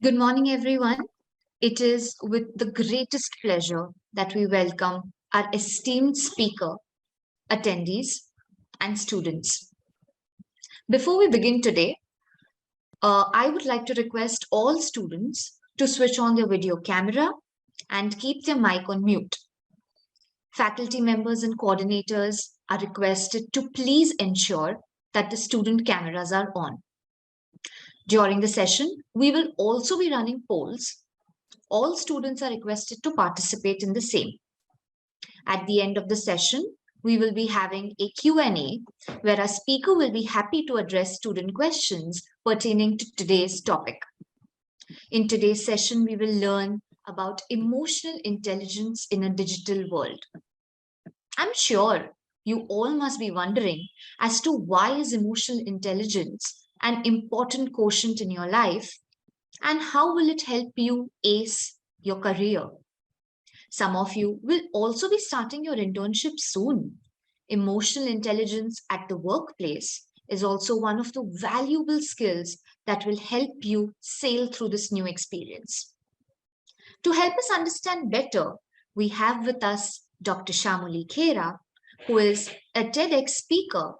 Good morning, everyone. It is with the greatest pleasure that we welcome our esteemed speaker, attendees, and students. Before we begin today, I would like to request all students to switch on their video camera and keep their mic on mute. Faculty members and coordinators are requested to please ensure that the student cameras are on. During the session, we will also be running polls. All students are requested to participate in the same. At the end of the session, we will be having a Q&A where our speaker will be happy to address student questions pertaining to today's topic. In today's session, we will learn about emotional intelligence in a digital world. I'm sure you all must be wondering as to why is emotional intelligence an important quotient in your life and how will it help you ace your career? Some of you will also be starting your internship soon. Emotional intelligence at the workplace is also one of the valuable skills that will help you sail through this new experience. To help us understand better, we have with us Dr. Shamoly Khera, who is a TEDx speaker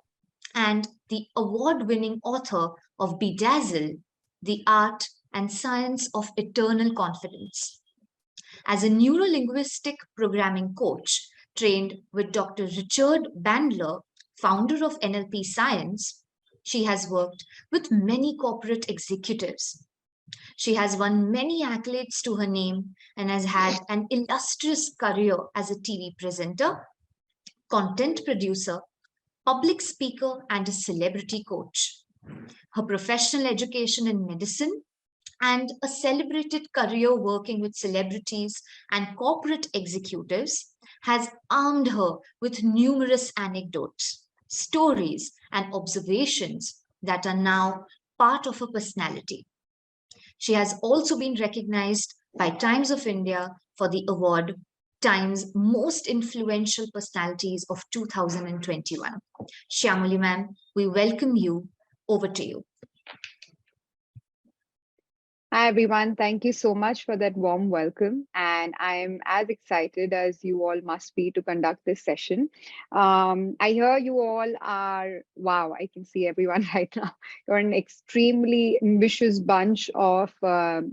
and the award-winning author of Bedazzle, The Art and Science of Eternal Confidence. As a neuro-linguistic programming coach trained with Dr. Richard Bandler, founder of NLP Science, she has worked with many corporate executives. She has won many accolades to her name and has had an illustrious career as a TV presenter, content producer, public speaker, and a celebrity coach. Her professional education in medicine and a celebrated career working with celebrities and corporate executives has armed her with numerous anecdotes, stories, and observations that are now part of her personality. She has also been recognized by Times of India for the award Times Most Influential Personalities of 2021. Shamoly ma'am, we welcome you. Over to you. Hi, everyone. Thank you so much for that warm welcome. And I'm as excited as you all must be to conduct this session. I hear you all are, wow, I can see everyone right now. You're an extremely ambitious bunch of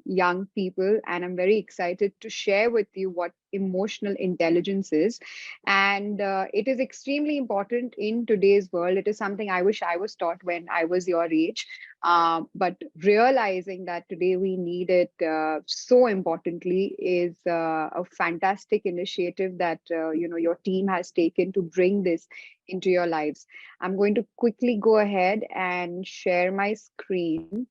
young people. And I'm very excited to share with you what emotional intelligence is. And it is extremely important in today's world. It is something I wish I was taught when I was your age. But realizing that today we need it so importantly is a fantastic initiative that your team has taken to bring this into your lives. I'm going to quickly go ahead and share my screen.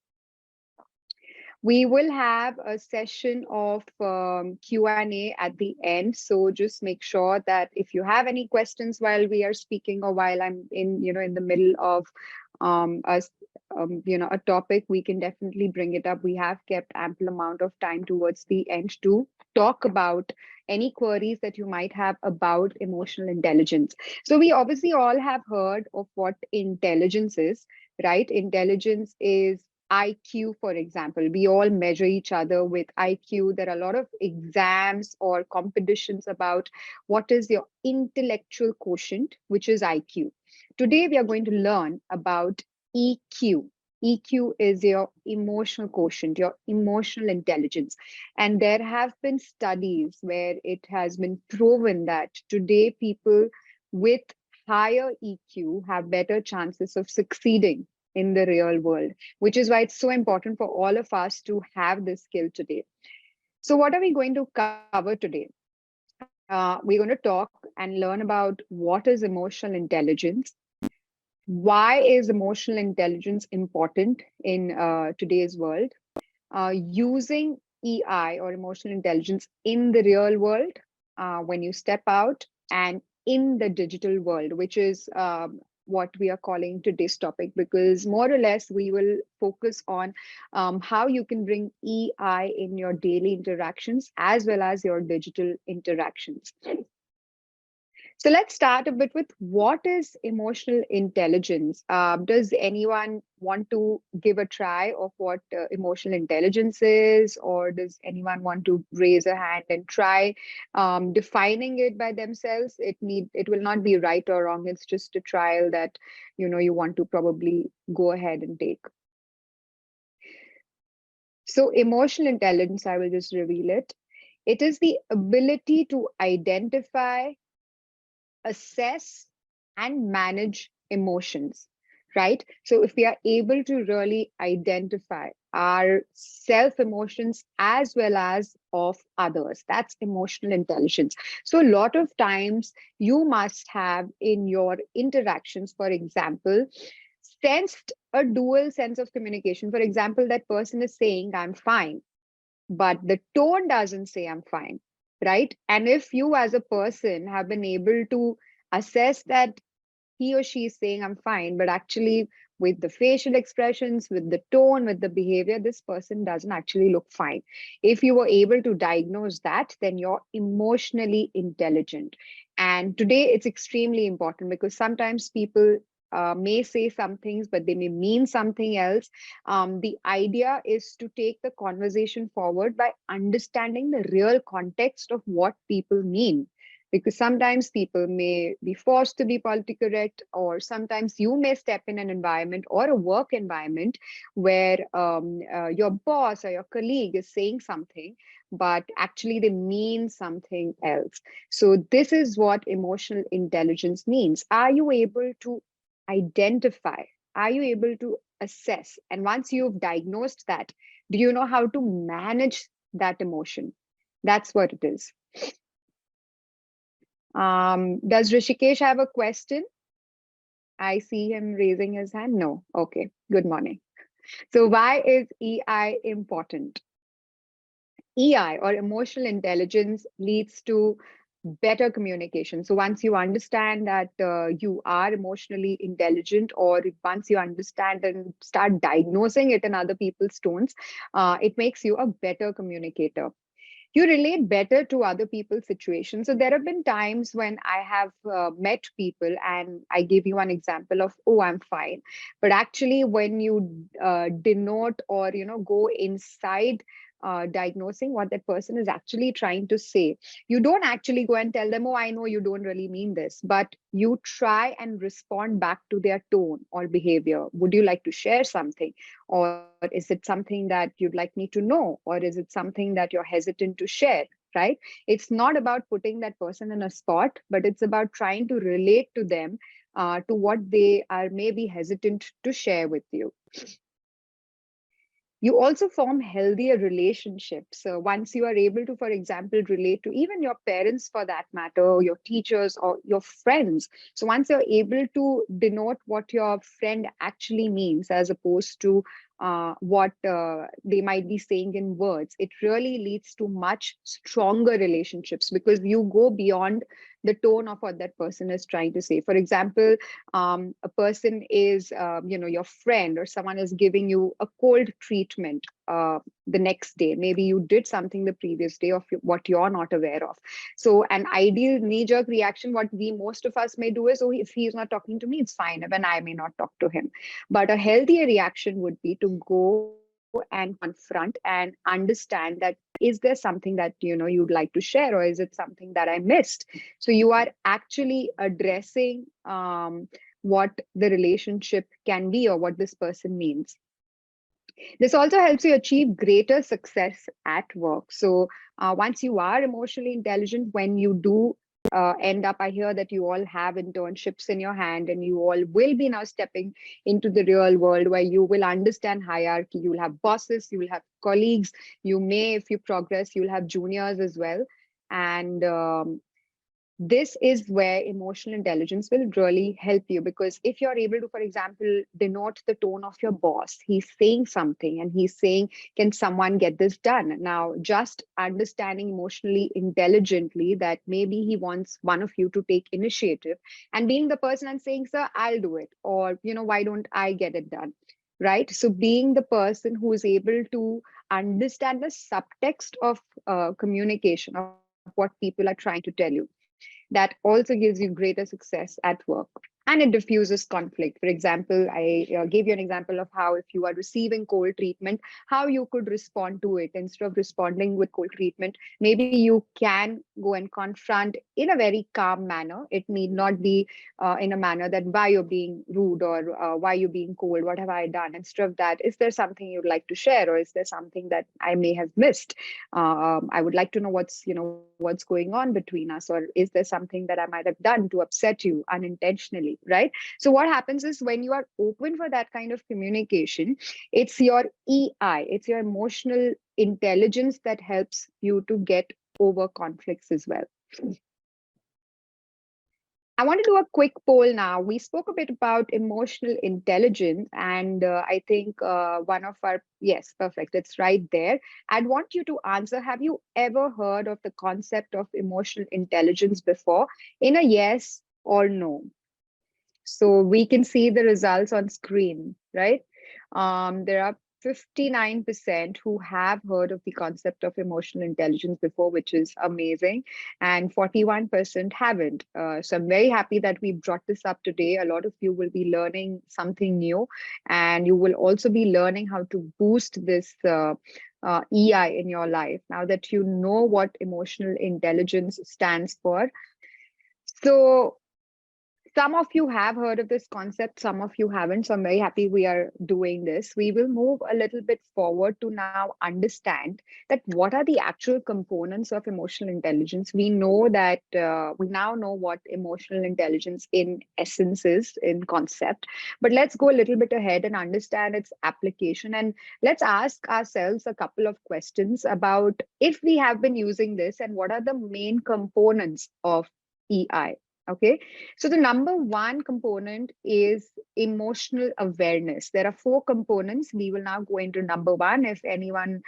We will have a session of Q&A at the end. So just make sure that if you have any questions while we are speaking or while I'm in the middle of a topic, we can definitely bring it up. We have kept ample amount of time towards the end to talk about any queries that you might have about emotional intelligence. So we obviously all have heard of what intelligence is, right? Intelligence is IQ, for example. We all measure each other with IQ. There are a lot of exams or competitions about what is your intellectual quotient, which is IQ. Today, we are going to learn about EQ. EQ is your emotional quotient, your emotional intelligence. And there have been studies where it has been proven that today people with higher EQ have better chances of succeeding in the real world, which is why it's so important for all of us to have this skill today. So what are we going to cover today? We're going to talk and learn about what is emotional intelligence. Why is emotional intelligence important in today's world? Using EI or emotional intelligence in the real world when you step out and in the digital world, which is what we are calling today's topic, because more or less we will focus on how you can bring EI in your daily interactions as well as your digital interactions. So let's start a bit with what is emotional intelligence. Does anyone want to give a try of what emotional intelligence is, or does anyone want to raise a hand and try defining it by themselves? It will not be right or wrong. It's just a trial that you want to probably go ahead and take. So emotional intelligence, I will just reveal it. It is the ability to identify, assess, and manage emotions, right? So if we are able to really identify our self emotions as well as of others, that's emotional intelligence. So a lot of times you must have in your interactions, for example, sensed a dual sense of communication. For example, that person is saying I'm fine, but the tone doesn't say I'm fine, right? And if you as a person have been able to assess that he or she is saying I'm fine, but actually with the facial expressions, with the tone, with the behavior, this person doesn't actually look fine. If you were able to diagnose that, then you're emotionally intelligent. And today it's extremely important because sometimes people may say some things, but they may mean something else. The idea is to take the conversation forward by understanding the real context of what people mean, because sometimes people may be forced to be politically correct, or sometimes you may step in an environment or a work environment where your boss or your colleague is saying something, but actually they mean something else. So this is what emotional intelligence means. Are you able to identify? Are you able to assess? And once you've diagnosed that, do you know how to manage that emotion? That's what it is. Does Rishikesh have a question? I see him raising his hand. No. Okay. Good morning. So why is EI important? EI, or emotional intelligence, leads to better communication. So once you understand that you are emotionally intelligent, or once you understand and start diagnosing it in other people's tones, it makes you a better communicator. You relate better to other people's situations. So there have been times when I have met people and I give you an example of, oh, I'm fine. But actually, when you denote or, go inside diagnosing what that person is actually trying to say, you don't actually go and tell them, oh, I know you don't really mean this, but you try and respond back to their tone or behavior. Would you like to share something? Or is it something that you'd like me to know? Or is it something that you're hesitant to share? Right? It's not about putting that person in a spot, but it's about trying to relate to them, to what they are maybe hesitant to share with you. You also form healthier relationships once you are able to, for example, relate to even your parents, for that matter, your teachers or your friends. So once you're able to denote what your friend actually means as opposed to what they might be saying in words, it really leads to much stronger relationships because you go beyond the tone of what that person is trying to say. For example, a person is, your friend or someone is giving you a cold treatment the next day. Maybe you did something the previous day of what you're not aware of. So an ideal knee-jerk reaction, what we most of us may do is, oh, if he's not talking to me, it's fine. When I may not talk to him. But a healthier reaction would be to go and confront and understand that, is there something that you'd like to share, or is it something that I missed? So you are actually addressing what the relationship can be or what this person means. This also helps you achieve greater success at work. So once you are emotionally intelligent, when you do end up, I hear that you all have internships in your hand and you all will be now stepping into the real world where you will understand hierarchy. You will have bosses, you will have colleagues, you may, if you progress, you'll have juniors as well. And this is where emotional intelligence will really help you, because if you're able to, for example, denote the tone of your boss, he's saying something and he's saying, can someone get this done? Now, just understanding emotionally intelligently that maybe he wants one of you to take initiative and being the person and saying, sir, I'll do it, or why don't I get it done? Right? So being the person who is able to understand the subtext of communication, of what people are trying to tell you. That also gives you greater success at work. And it diffuses conflict. For example, I gave you an example of how if you are receiving cold treatment, how you could respond to it. Instead of responding with cold treatment, maybe you can go and confront in a very calm manner. It need not be in a manner that why you're being rude or why you're being cold, what have I done? Instead of that, is there something you'd like to share, or is there something that I may have missed? I would like to know what's going on between us, or is there something that I might have done to upset you unintentionally, right? So what happens is when you are open for that kind of communication, it's your EI, it's your emotional intelligence that helps you to get over conflicts as well. I want to do a quick poll now. We spoke a bit about emotional intelligence, and I think one of our, yes, perfect, it's right there. I'd want you to answer, have you ever heard of the concept of emotional intelligence before? In a yes or no. So we can see the results on screen, right? There are 59% who have heard of the concept of emotional intelligence before, which is amazing, and 41% haven't. So I'm very happy that we brought this up today. A lot of you will be learning something new, and you will also be learning how to boost this EI in your life now that you know what emotional intelligence stands for. So some of you have heard of this concept, some of you haven't. So I'm very happy we are doing this. We will move a little bit forward to now understand that what are the actual components of emotional intelligence. We know that we now know what emotional intelligence in essence is, in concept. But let's go a little bit ahead and understand its application. And let's ask ourselves a couple of questions about if we have been using this and what are the main components of EI. Okay, so the number one component is emotional awareness. There are four components. We will now go into number one. If anyone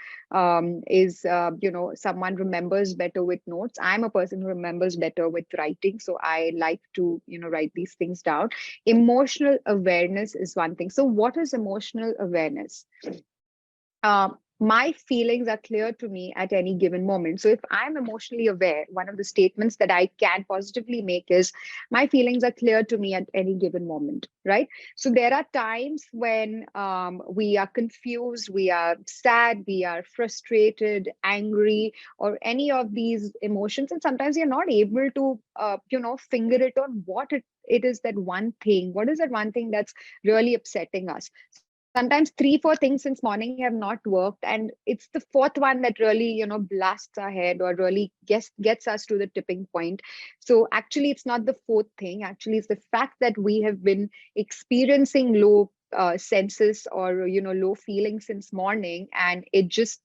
is, someone remembers better with notes. I'm a person who remembers better with writing. So I like to, write these things down. Emotional awareness is one thing. So what is emotional awareness? My feelings are clear to me at any given moment. So if I'm emotionally aware, one of the statements that I can positively make is my feelings are clear to me at any given moment, right? So there are times when we are confused, we are sad, we are frustrated, angry, or any of these emotions. And sometimes you're not able to, finger it on what it is that one thing, what is that one thing that's really upsetting us. Sometimes 3 4 things since morning have not worked, and it's the fourth one that really blasts our head or really gets us to the tipping point. So actually it's not the fourth thing, actually it's the fact that we have been experiencing low senses or low feelings since morning, and it just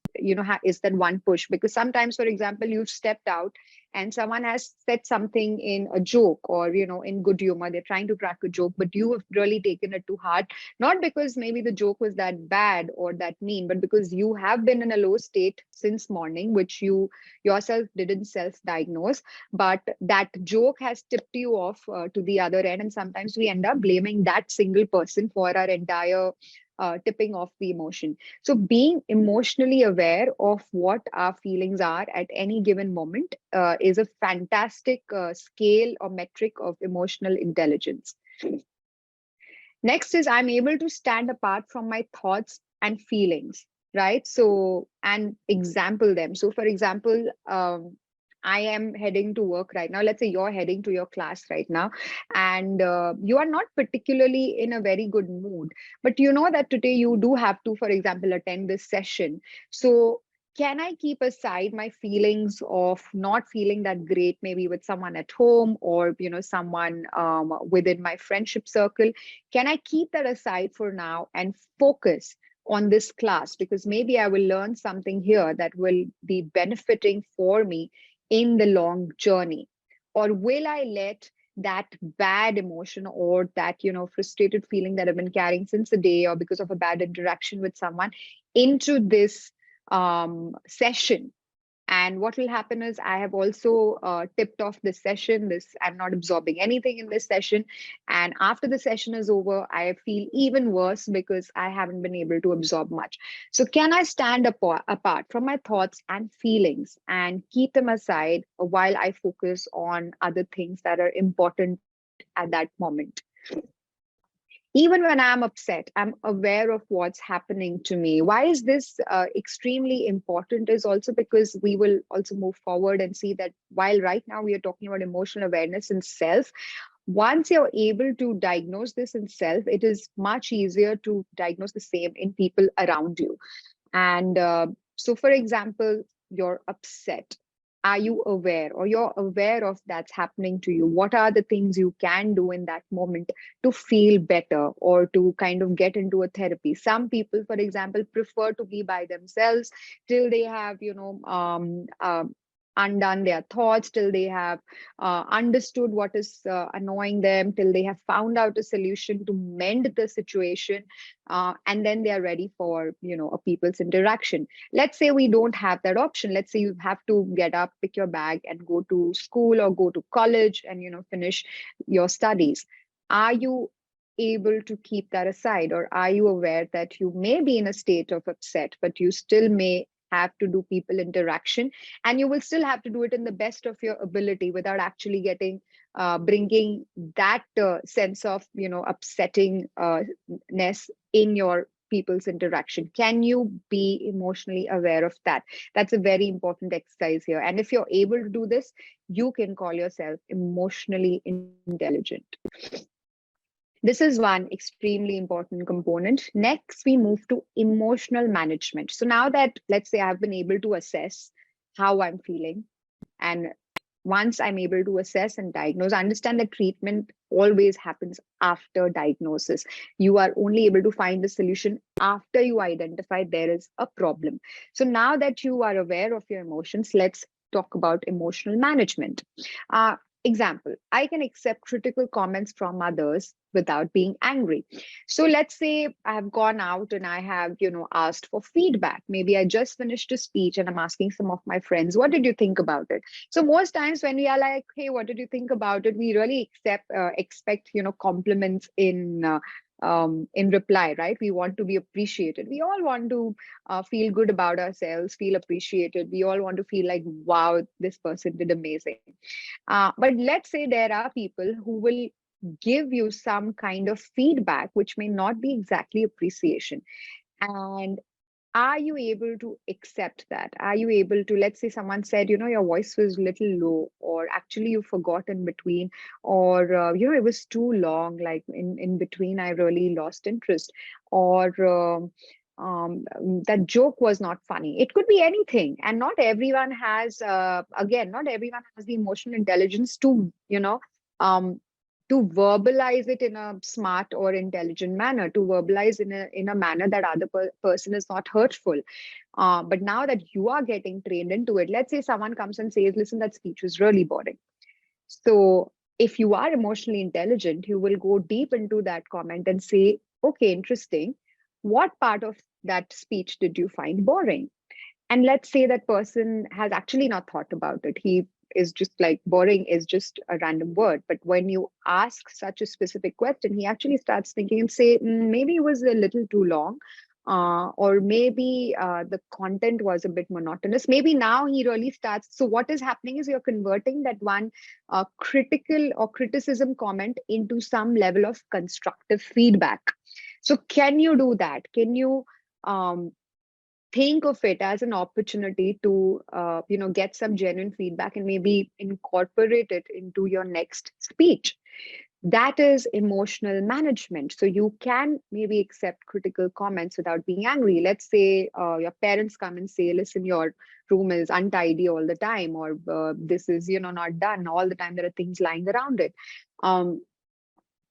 is that one push. Because sometimes, for example, you've stepped out and someone has said something in a joke or in good humor, they're trying to crack a joke, but you have really taken it to heart, not because maybe the joke was that bad or that mean, but because you have been in a low state since morning, which you yourself didn't self-diagnose, but that joke has tipped you off to the other end. And sometimes we end up blaming that single person for our entire tipping off the emotion. So being emotionally aware of what our feelings are at any given moment is a fantastic scale or metric of emotional intelligence. Next is I'm able to stand apart from my thoughts and feelings, right? So, and example them. So for example, I am heading to work right now. Let's say you're heading to your class right now, and you are not particularly in a very good mood, but you know that today you do have to, for example, attend this session. So can I keep aside my feelings of not feeling that great, maybe with someone at home or someone within my friendship circle? Can I keep that aside for now and focus on this class, because maybe I will learn something here that will be benefiting for me in the long journey? Or will I let that bad emotion or that frustrated feeling that I've been carrying since the day or because of a bad interaction with someone into this session And what will happen is I have also tipped off this session. I'm not absorbing anything in this session. And after the session is over, I feel even worse because I haven't been able to absorb much. So can I stand apart from my thoughts and feelings and keep them aside while I focus on other things that are important at that moment? Even when I'm upset, I'm aware of what's happening to me. Why is this extremely important? Is also because we will also move forward and see that while right now we are talking about emotional awareness in self, once you're able to diagnose this in self, it is much easier to diagnose the same in people around you. And so, for example, you're upset. Are you aware, or you're aware of that's happening to you? What are the things you can do in that moment to feel better or to kind of get into a therapy? Some people, for example, prefer to be by themselves till they have, undone their thoughts, till they have understood what is annoying them, till they have found out a solution to mend the situation, and then they are ready for a people's interaction. Let's say we don't have that option. Let's say you have to get up, pick your bag, and go to school or go to college and finish your studies. Are you able to keep that aside, or are you aware that you may be in a state of upset, but you still may have to do people interaction, and you will still have to do it in the best of your ability without actually getting bringing that sense of upsettingness in your people's interaction? Can you be emotionally aware of that? That's a very important exercise here, and if you're able to do this, you can call yourself emotionally intelligent. This is one extremely important component. Next, we move to emotional management. So now that, let's say, I've been able to assess how I'm feeling, and once I'm able to assess and diagnose, understand that treatment always happens after diagnosis. You are only able to find the solution after you identify there is a problem. So now that you are aware of your emotions, let's talk about emotional management. Example, I can accept critical comments from others without being angry. So let's say I have gone out and I have, asked for feedback. Maybe I just finished a speech and I'm asking some of my friends, what did you think about it? So most times when we are like, hey, what did you think about it? We really expect, compliments in reply, right? We want to be appreciated. We all want to feel good about ourselves, feel appreciated. We all want to feel like, wow, this person did amazing. But let's say there are people who will give you some kind of feedback, which may not be exactly appreciation. And are you able to accept that? Are you able to, let's say someone said, your voice was a little low, or actually you forgot in between, or, it was too long, like in between, I really lost interest, or that joke was not funny. It could be anything. And not everyone has, not everyone has the emotional intelligence um, to verbalize it in a smart or intelligent manner, to verbalize in a manner that other person is not hurtful. But now that you are getting trained into it, let's say someone comes and says, listen, that speech was really boring. So if you are emotionally intelligent, you will go deep into that comment and say, okay, interesting. What part of that speech did you find boring? And let's say that person has actually not thought about it. He is just like, boring is just a random word. But when you ask such a specific question, he actually starts thinking and say, maybe it was a little too long. Or maybe the content was a bit monotonous. Maybe now he really starts. So what is happening is you're converting that one critical or criticism comment into some level of constructive feedback. So can you do that? Can you think of it as an opportunity to get some genuine feedback and maybe incorporate it into your next speech? That is emotional management. So you can maybe accept critical comments without being angry. Let's say your parents come and say, listen, your room is untidy all the time, or this is not done all the time, there are things lying around it.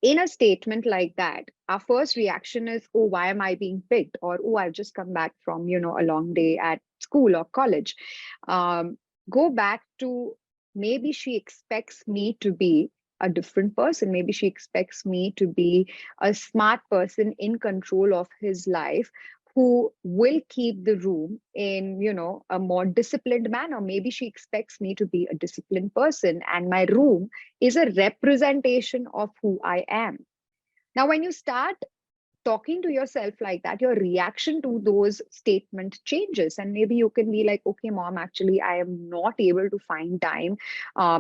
In a statement like that, our first reaction is, oh, why am I being picked? Or, oh, I've just come back from, a long day at school or college. Go back to, maybe she expects me to be a different person. Maybe she expects me to be a smart person in control of his life, who will keep the room in, a more disciplined manner. Maybe she expects me to be a disciplined person, and my room is a representation of who I am. Now, when you start talking to yourself like that, your reaction to those statement changes, and maybe you can be like, okay mom, actually I am not able to find time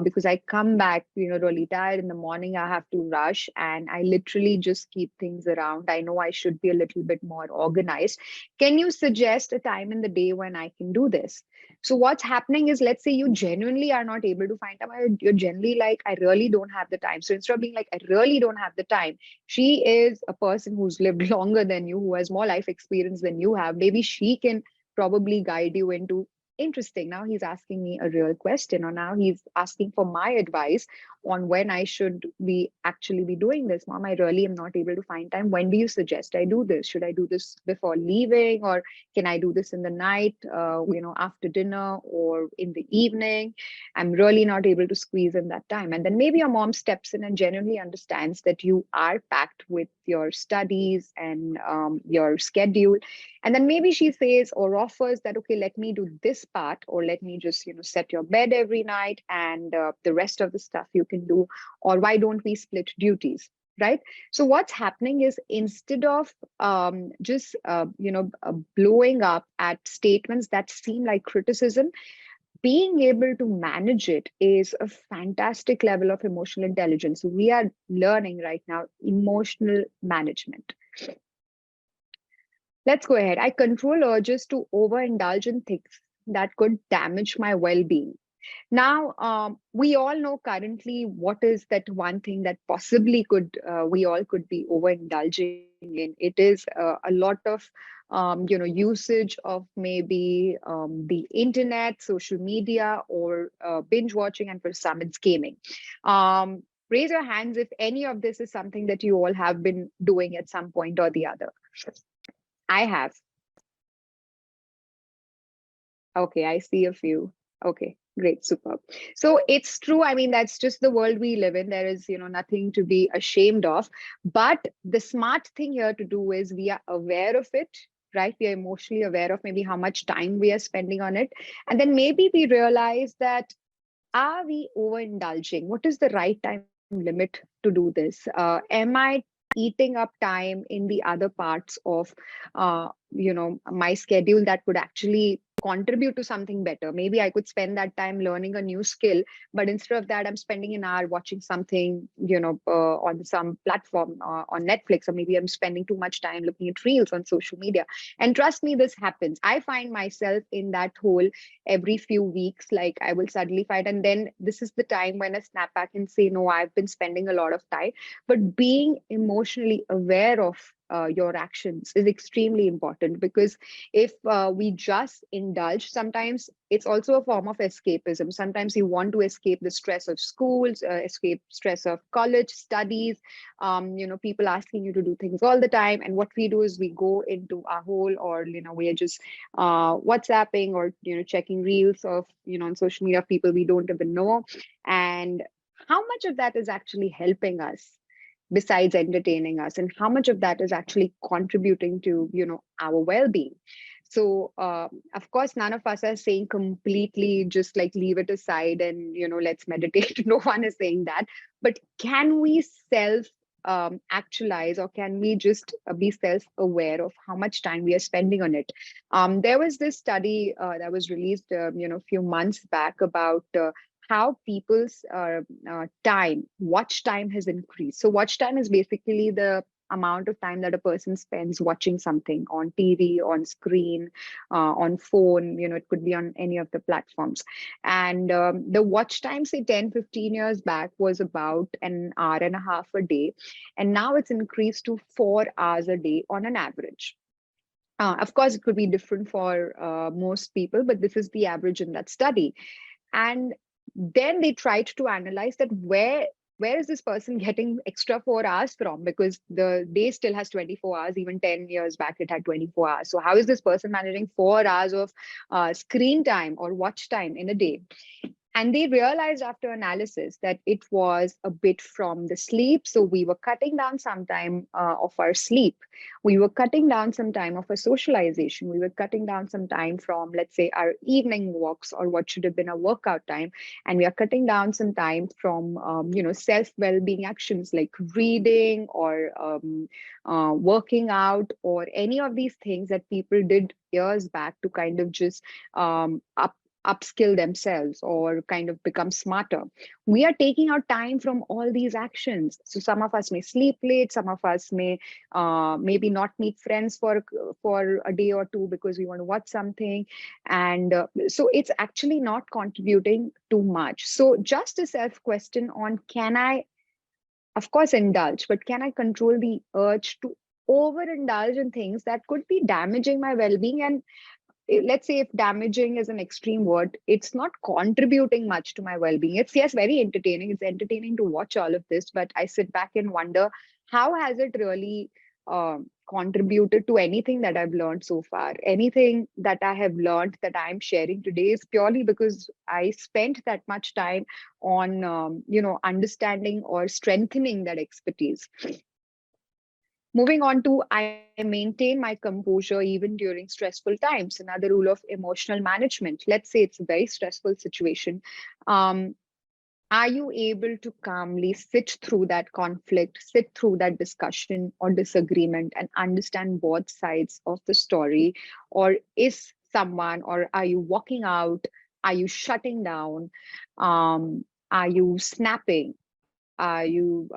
because I come back really tired in the morning, I have to rush, and I literally just keep things around. I know I should be a little bit more organized. Can you suggest a time in the day when I can do this? So what's happening is, let's say you genuinely are not able to find time, or you're generally like, I really don't have the time. So instead of being like, I really don't have the time, she is a person who's lived longer than you, who has more life experience than you have. Maybe she can probably guide you into, interesting, now he's asking me a real question, or now he's asking for my advice on when I should be actually be doing this. Mom, I really am not able to find time. When do you suggest I do this? Should I do this before leaving, or can I do this in the night, after dinner or in the evening? I'm really not able to squeeze in that time. And then maybe your mom steps in and genuinely understands that you are packed with your studies and your schedule. And then maybe she says or offers that, okay, let me do this part, or let me just, set your bed every night, and the rest of the stuff you can do. Or why don't we split duties? Right. So what's happening is, instead of blowing up at statements that seem like criticism, being able to manage it is a fantastic level of emotional intelligence. So we are learning right now emotional management. Let's go ahead. I control urges to overindulge in things that could damage my well-being. Now, we all know currently what is that one thing that possibly we all could be overindulging in. It is a lot of usage of maybe the internet, social media, or binge watching, and for some it's gaming. Raise your hands if any of this is something that you all have been doing at some point or the other. I have. Okay, I see a few. Okay, great, superb. So it's true. I mean, that's just the world we live in. There is, nothing to be ashamed of. But the smart thing here to do is, we are aware of it, right? We are emotionally aware of maybe how much time we are spending on it. And then maybe we realize that, are we overindulging? What is the right time limit to do this? Am I eating up time in the other parts of my schedule that could actually contribute to something better? Maybe I could spend that time learning a new skill, but instead of that, I'm spending an hour watching something on some platform, on Netflix, or maybe I'm spending too much time looking at reels on social media. And trust me, this happens. I find myself in that hole every few weeks. Like, I will suddenly find, and then this is the time when I snap back and say, no, I've been spending a lot of time. But being emotionally aware of your actions is extremely important, because if we just indulge, sometimes it's also a form of escapism. Sometimes you want to escape the stress of schools, escape stress of college studies, people asking you to do things all the time. And what we do is, we go into a hole, or we are just WhatsApping, or checking reels of on social media, people we don't even know. And how much of that is actually helping us besides entertaining us, and how much of that is actually contributing to our well-being? So of course, none of us are saying completely just like leave it aside and let's meditate. No one is saying that. But can we self actualize, or can we just be self-aware of how much time we are spending on it? There was this study that was released a few months back about how people's watch time has increased. So watch time is basically the amount of time that a person spends watching something on TV, on screen, on phone. It could be on any of the platforms. And the watch time, say 10-15 years back, was about an hour and a half a day. And now it's increased to 4 hours a day on an average. Of course, it could be different for most people, but this is the average in that study. And then they tried to analyze that where is this person getting extra 4 hours from, because the day still has 24 hours. Even 10 years back it had 24 hours. So how is this person managing 4 hours of screen time or watch time in a day? And they realized after analysis that it was a bit from the sleep. So we were cutting down some time of our sleep. We were cutting down some time of our socialization. We were cutting down some time from, let's say, our evening walks or what should have been a workout time. And we are cutting down some time from, self well-being actions like reading or working out or any of these things that people did years back to kind of just upskill themselves or kind of become smarter. We are taking out time from all these actions. So some of us may sleep late, some of us may maybe not meet friends for a day or two because we want to watch something, and so it's actually not contributing too much. So just a self question on, can I, of course, indulge, but can I control the urge to overindulge in things that could be damaging my well-being? And let's say if damaging is an extreme word, it's not contributing much to my well-being. It's, yes, very entertaining. It's entertaining to watch all of this, but I sit back and wonder, how has it really contributed to anything that I've learned so far? Anything that I have learned that I'm sharing today is purely because I spent that much time on understanding or strengthening that expertise. Moving on to, I maintain my composure even during stressful times. Another rule of emotional management. Let's say it's a very stressful situation. Um, are you able to calmly sit through that conflict, sit through that discussion or disagreement and understand both sides of the story? Or is someone, or are you walking out? Are you shutting down? Are you snapping? Are you,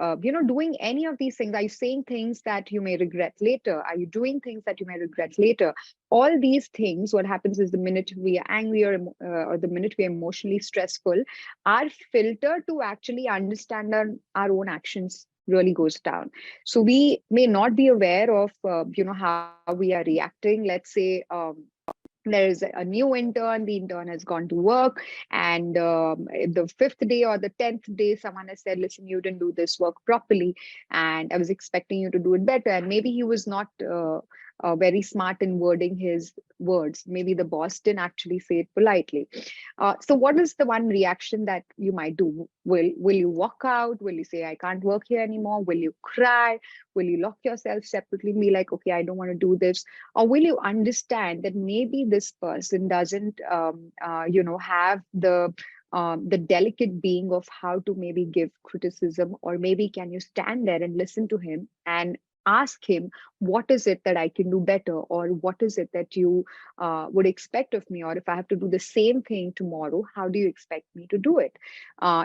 doing any of these things? Are you saying things that you may regret later? Are you doing things that you may regret later? All these things, what happens is the minute we are angry or the minute we are emotionally stressful, our filter to actually understand our own actions really goes down. So we may not be aware of, how we are reacting. Let's say, there is a new intern, the intern has gone to work, and the fifth day or the 10th day, someone has said, listen, you didn't do this work properly, and I was expecting you to do it better. And maybe he was not very smart in wording his words. Maybe the boss didn't actually say it politely. So what is the one reaction that you might do? Will you walk out? Will you say, I can't work here anymore? Will you cry? Will you lock yourself separately and be like, okay, I don't want to do this? Or will you understand that maybe this person doesn't have the delicate being of how to maybe give criticism? Or maybe can you stand there and listen to him and ask him, what is it that I can do better? Or what is it that you would expect of me? Or if I have to do the same thing tomorrow, how do you expect me to do it?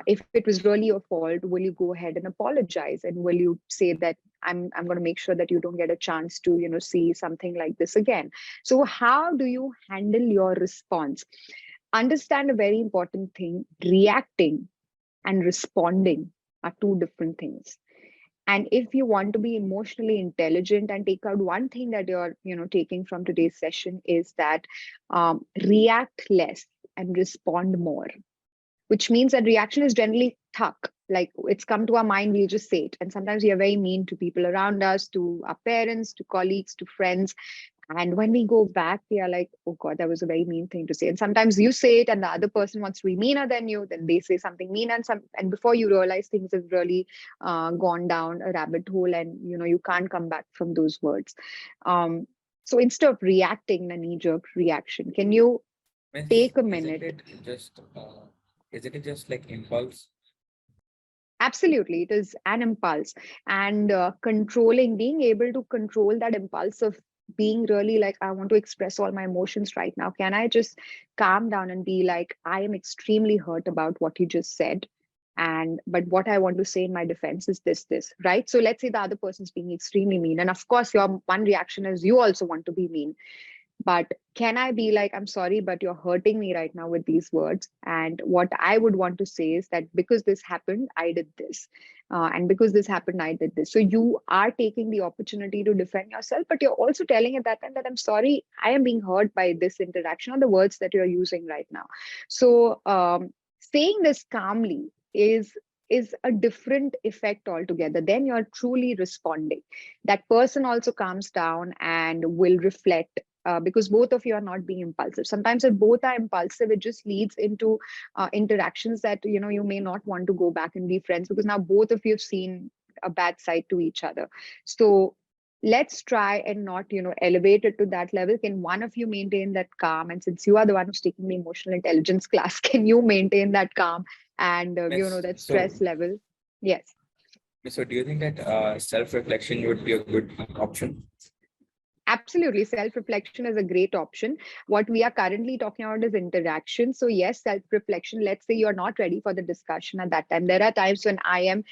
If it was really your fault, will you go ahead and apologize? And will you say that I'm going to make sure that you don't get a chance to, see something like this again? So how do you handle your response? Understand a very important thing: reacting and responding are two different things. And if you want to be emotionally intelligent and take out one thing that you're taking from today's session, is that react less and respond more, which means that reaction is generally tuck, like it's come to our mind, we'll just say it. And sometimes we are very mean to people around us, to our parents, to colleagues, to friends. And when we go back, we are like, oh God, that was a very mean thing to say. And sometimes you say it and the other person wants to be meaner than you, then they say something mean, and before you realize, things have really gone down a rabbit hole, and you can't come back from those words. So instead of reacting in a knee-jerk reaction, can you take a minute? Isn't it just like impulse? Absolutely, it is an impulse. And being able to control that impulse of being really like, I want to express all my emotions right now. Can I just calm down and be like, I am extremely hurt about what you just said. But what I want to say in my defense is this, right? So let's say the other person's being extremely mean. And of course, your one reaction is you also want to be mean. But can I be like, I'm sorry, but you're hurting me right now with these words. And what I would want to say is that because this happened, I did this. And because this happened, I did this. So you are taking the opportunity to defend yourself, but you're also telling at that time that I'm sorry, I am being hurt by this interaction or the words that you're using right now. So saying this calmly is a different effect altogether. Then you're truly responding. That person also calms down and will reflect because both of you are not being impulsive. Sometimes if both are impulsive, it just leads into interactions that you may not want to go back and be friends, because now both of you have seen a bad side to each other. So let's try and not elevate it to that level. Can one of you maintain that calm? And since you are the one who's taking the emotional intelligence class, can you maintain that calm and Yes. that stress level? Yes. So do you think that self-reflection would be a good option? Absolutely. Self-reflection is a great option. What we are currently talking about is interaction. So yes, self-reflection, let's say you're not ready for the discussion at that time. There are times when I am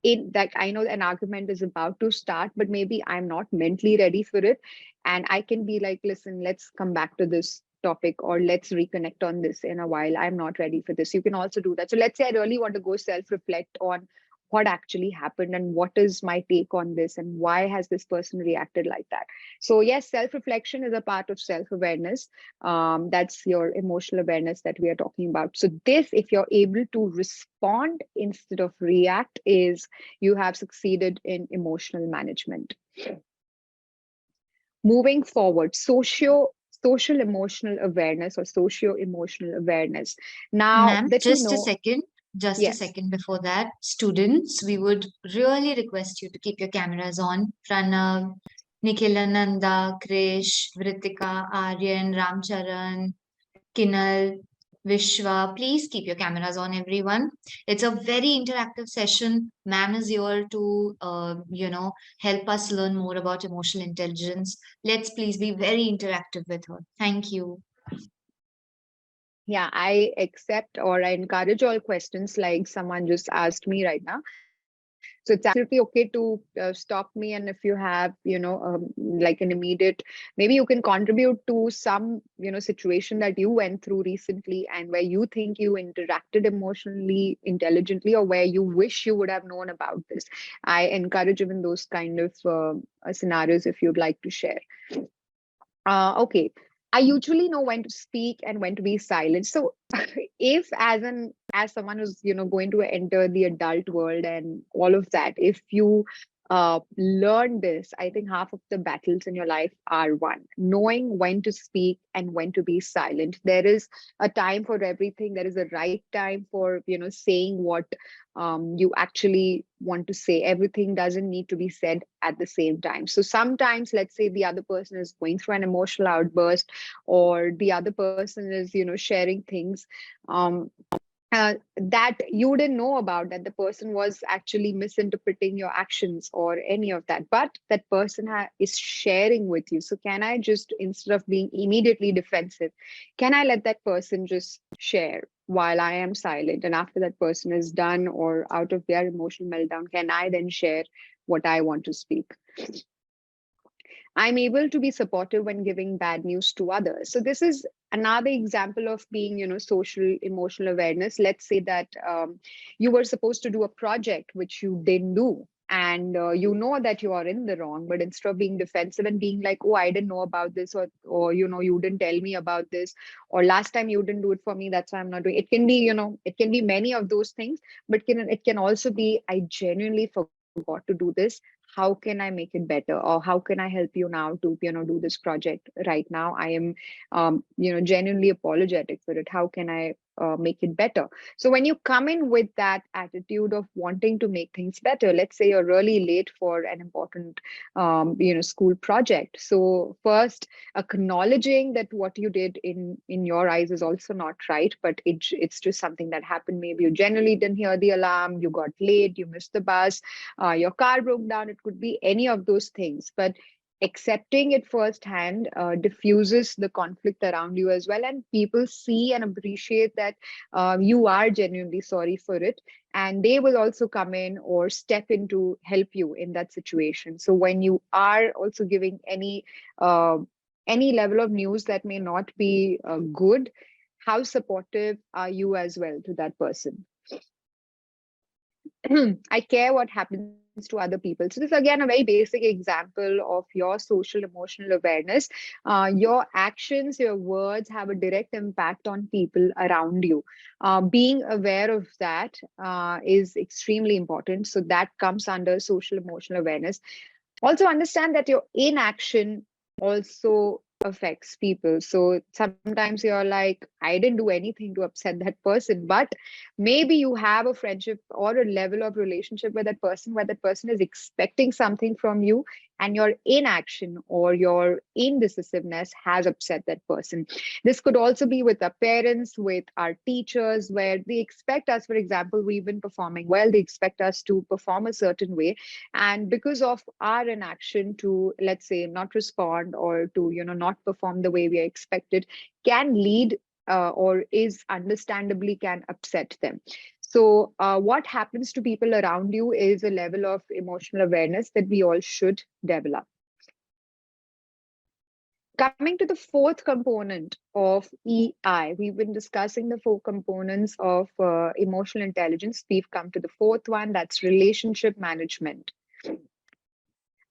in that, I know an argument is about to start, but maybe I'm not mentally ready for it. And I can be like, listen, let's come back to this topic, or let's reconnect on this in a while. I'm not ready for this. You can also do that. So let's say I really want to go self-reflect on what actually happened and what is my take on this and why has this person reacted like that. So yes, self-reflection is a part of self-awareness. That's your emotional awareness that we are talking about. So this, if you're able to respond instead of react, is you have succeeded in emotional management. Moving forward, social emotional awareness or socio-emotional awareness. Now Ma'am, that just a second. Just a yes. second before that. Students, we would really request you to keep your cameras on. Pranav, Nikhilananda, Krish, Vritika, Aryan, Ramcharan, Kinal, Vishwa, please keep your cameras on, everyone. It's a very interactive session. Ma'am is here to, help us learn more about emotional intelligence. Let's please be very interactive with her. Thank you. Yeah, I accept or I encourage all questions like someone just asked me right now. So it's absolutely okay to stop me. And if you have, like an immediate, maybe you can contribute to some, situation that you went through recently and where you think you interacted emotionally intelligently, or where you wish you would have known about this. I encourage even those kind of scenarios if you'd like to share. Okay. I usually know when to speak and when to be silent. So if as someone who's going to enter the adult world and all of that, if you learn this, I think half of the battles in your life are won. Knowing when to speak and when to be silent. There is a time for everything. There is a right time for saying what you actually want to say. Everything doesn't need to be said at the same time. So sometimes, let's say the other person is going through an emotional outburst, or the other person is sharing things um, that you didn't know about, that the person was actually misinterpreting your actions or any of that, but that person is sharing with you. So can I just, instead of being immediately defensive, can I let that person just share while I am silent? And after that person is done or out of their emotional meltdown, can I then share what I want to speak? I'm able to be supportive when giving bad news to others. So this is another example of being, social emotional awareness. Let's say that you were supposed to do a project which you didn't do, and you know that you are in the wrong, but instead of being defensive and being like, oh, I didn't know about this, or you didn't tell me about this, or last time you didn't do it for me, that's why I'm not doing it. It can be, it can be many of those things, but it can also be, I genuinely forgot to do this. How can I make it better, or how can I help you now to do this project right now? I am genuinely apologetic for it. How can I make it better? So when you come in with that attitude of wanting to make things better, let's say you're really late for an important school project, so first acknowledging that what you did in your eyes is also not right, but it's just something that happened. Maybe you generally didn't hear the alarm, you got late, you missed the bus, your car broke down. It could be any of those things, but accepting it firsthand diffuses the conflict around you as well, and people see and appreciate that you are genuinely sorry for it, and they will also come in or step in to help you in that situation. So when you are also giving any level of news that may not be good, how supportive are you as well to that person? I care what happens to other people. So this is again a very basic example of your social emotional awareness. Your actions, your words have a direct impact on people around you. Being aware of that is extremely important. So that comes under social emotional awareness. Also understand that your inaction also affects people. So sometimes you're like, I didn't do anything to upset that person, but maybe you have a friendship or a level of relationship with that person where that person is expecting something from you, and your inaction or your indecisiveness has upset that person. This could also be with our parents, with our teachers, where they expect us, for example, we've been performing well, they expect us to perform a certain way, and because of our inaction to, let's say, not respond or to not perform the way we are expected, can lead or is understandably can upset them. So what happens to people around you is a level of emotional awareness that we all should develop. Coming to the fourth component of EI, we've been discussing the four components of emotional intelligence. We've come to the fourth one, that's relationship management.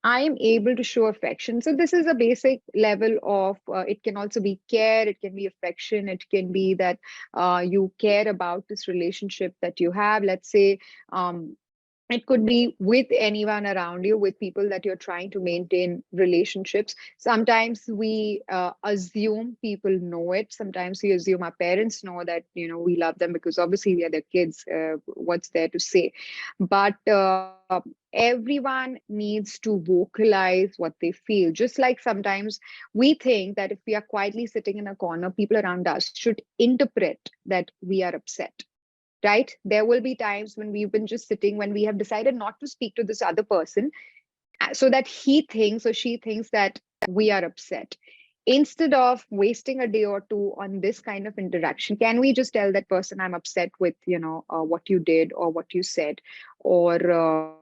I am able to show affection. So this is a basic level of, it can also be care, it can be affection, it can be that you care about this relationship that you have. Let's say it could be with anyone around you, with people that you're trying to maintain relationships. Sometimes we assume people know it. Sometimes we assume our parents know that, we love them because obviously we are their kids. What's there to say? But everyone needs to vocalize what they feel. Just like sometimes we think that if we are quietly sitting in a corner, people around us should interpret that we are upset. Right? There will be times when we've been just sitting, when we have decided not to speak to this other person, so that he thinks or she thinks that we are upset. Instead of wasting a day or two on this kind of interaction, can we just tell that person, I'm upset with, what you did or what you said? Or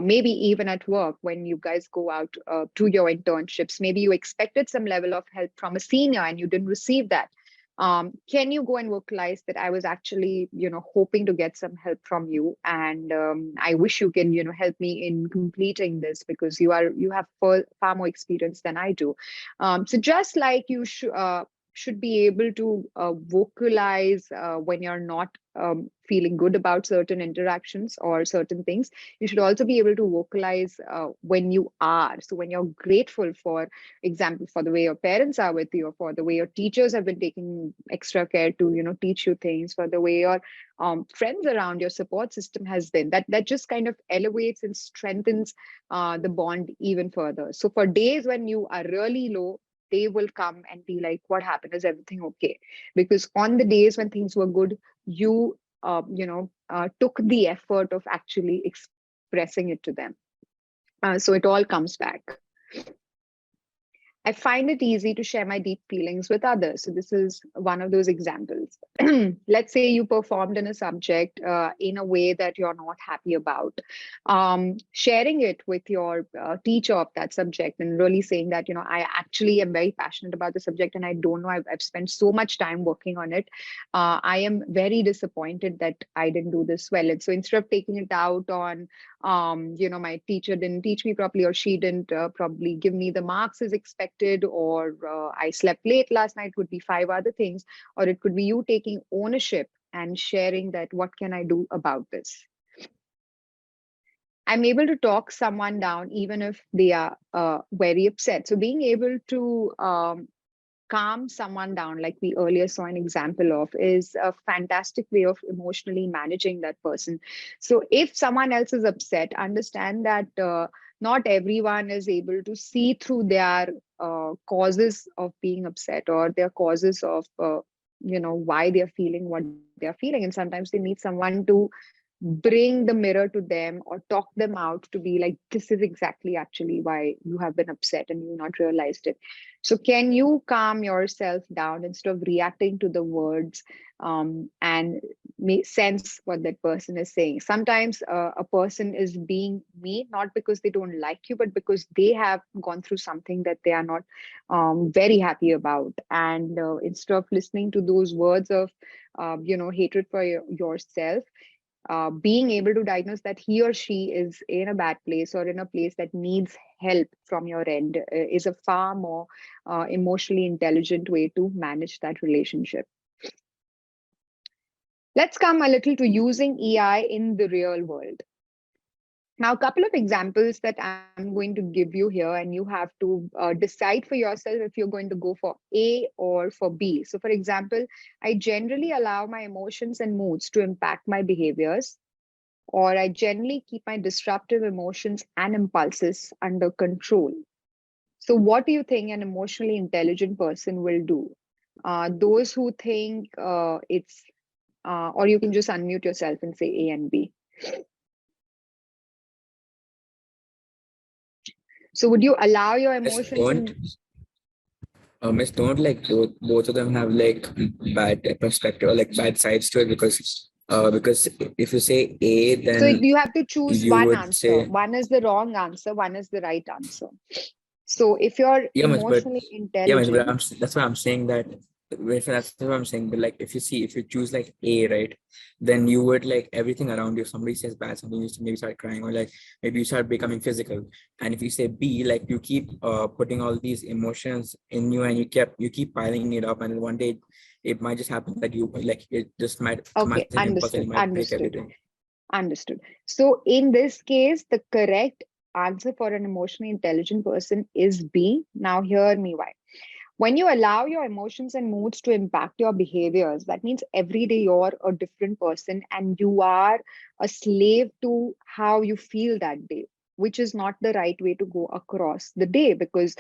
maybe even at work, when you guys go out to your internships, maybe you expected some level of help from a senior and you didn't receive that. Can you go and vocalize that I was actually, hoping to get some help from you, and I wish you can, help me in completing this because you have far more experience than I do. So just like you should be able to vocalize when you're not feeling good about certain interactions or certain things, you should also be able to vocalize when you are. So when you're grateful, for example, for the way your parents are with you, or for the way your teachers have been taking extra care to, teach you things, for the way your friends around your support system has been, that just kind of elevates and strengthens the bond even further. So for days when you are really low, they will come and be like, what happened? Is everything okay? Because on the days when things were good, you took the effort of actually expressing it to them. So it all comes back. I find it easy to share my deep feelings with others. So this is one of those examples. Let's say you performed in a subject in a way that you're not happy about. Sharing it with your teacher of that subject and really saying that, I actually am very passionate about the subject and I don't know, I've spent so much time working on it. I am very disappointed that I didn't do this well. And so instead of taking it out on, my teacher didn't teach me properly, or she didn't probably give me the marks as expected, or I slept late last night, could be 5 other things, or it could be you taking ownership and sharing that, what can I do about this? I'm able to talk someone down even if they are very upset. So being able to calm someone down, like we earlier saw an example of, is a fantastic way of emotionally managing that person. So if someone else is upset, understand that not everyone is able to see through their causes of being upset, or their causes of why they're feeling what they're feeling. And sometimes they need someone to bring the mirror to them or talk them out, to be like, this is exactly actually why you have been upset and you not realized it. So can you calm yourself down instead of reacting to the words, and make sense what that person is saying? Sometimes a person is being mean not because they don't like you, but because they have gone through something that they are not very happy about. And instead of listening to those words of hatred for yourself, being able to diagnose that he or she is in a bad place or in a place that needs help from your end is a far more emotionally intelligent way to manage that relationship. Let's come a little to using EI in the real world. Now, a couple of examples that I'm going to give you here, and you have to decide for yourself if you're going to go for A or for B. So, for example, I generally allow my emotions and moods to impact my behaviors, or I generally keep my disruptive emotions and impulses under control. So, what do you think an emotionally intelligent person will do? Those who think or you can just unmute yourself and say A and B. So, would you allow your Miss, emotions don't, and Miss, don't like both of them have like bad perspective or like bad sides to it, because if you say A, so then you have to choose you one would answer. say, One is the wrong answer, one is the right answer. So if you're yeah, much, but emotionally yeah, much, but intelligent, that's why I'm saying that. That's what I'm saying. But like, if you choose like A, right, then you would like everything around you. If somebody says bad something, you maybe start crying, or like maybe you start becoming physical. And if you say B, like you keep putting all these emotions in you, and you keep piling it up, and then one day it might just happen that you like it just might come as okay, an impulse and understood, you might break understood, everything. understood. So in this case, the correct answer for an emotionally intelligent person is B. Now hear me why. When you allow your emotions and moods to impact your behaviors, that means every day you're a different person and you are a slave to how you feel that day, which is not the right way to go across the day. Because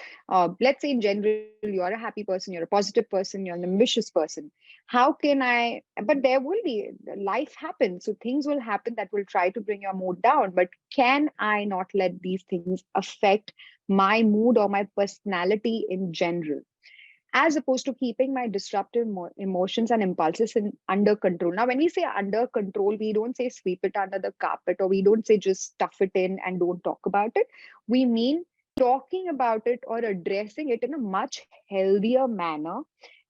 let's say in general, you're a happy person, you're a positive person, you're an ambitious person. How can but there will be, life happens. So things will happen that will try to bring your mood down. But can I not let these things affect my mood or my personality in general, as opposed to keeping my disruptive emotions and impulses under control? Now, when we say under control, we don't say sweep it under the carpet, or we don't say just stuff it in and don't talk about it. We mean talking about it or addressing it in a much healthier manner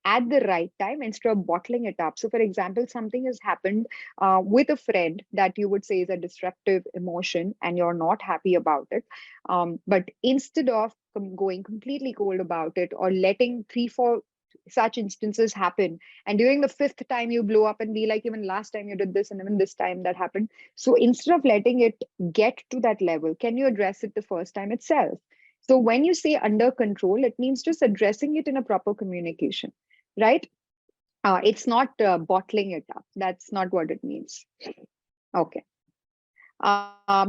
at the right time instead of bottling it up. So, for example, something has happened with a friend that you would say is a disruptive emotion and you're not happy about it. But instead of going completely cold about it, or letting 3, 4 such instances happen, and during the fifth time you blow up and be like, even last time you did this and even this time that happened. So instead of letting it get to that level, can you address it the first time itself? So when you say under control, it means just addressing it in a proper communication, right? It's not bottling it up. That's not what it means. Okay.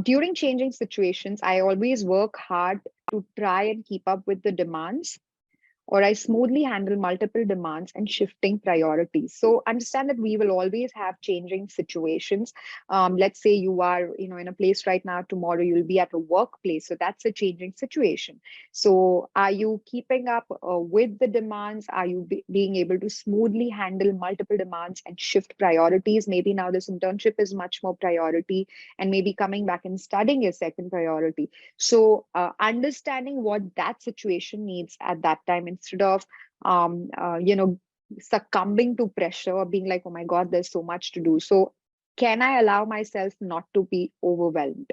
During changing situations, I always work hard to try and keep up with the demands, or I smoothly handle multiple demands and shifting priorities. So understand that we will always have changing situations. Let's say you are, in a place right now, tomorrow you'll be at a workplace. So that's a changing situation. So are you keeping up with the demands? Are you being able to smoothly handle multiple demands and shift priorities? Maybe now this internship is much more priority, and maybe coming back and studying is second priority. So understanding what that situation needs at that time, instead of succumbing to pressure or being like, oh my God, there's so much to do. So can I allow myself not to be overwhelmed?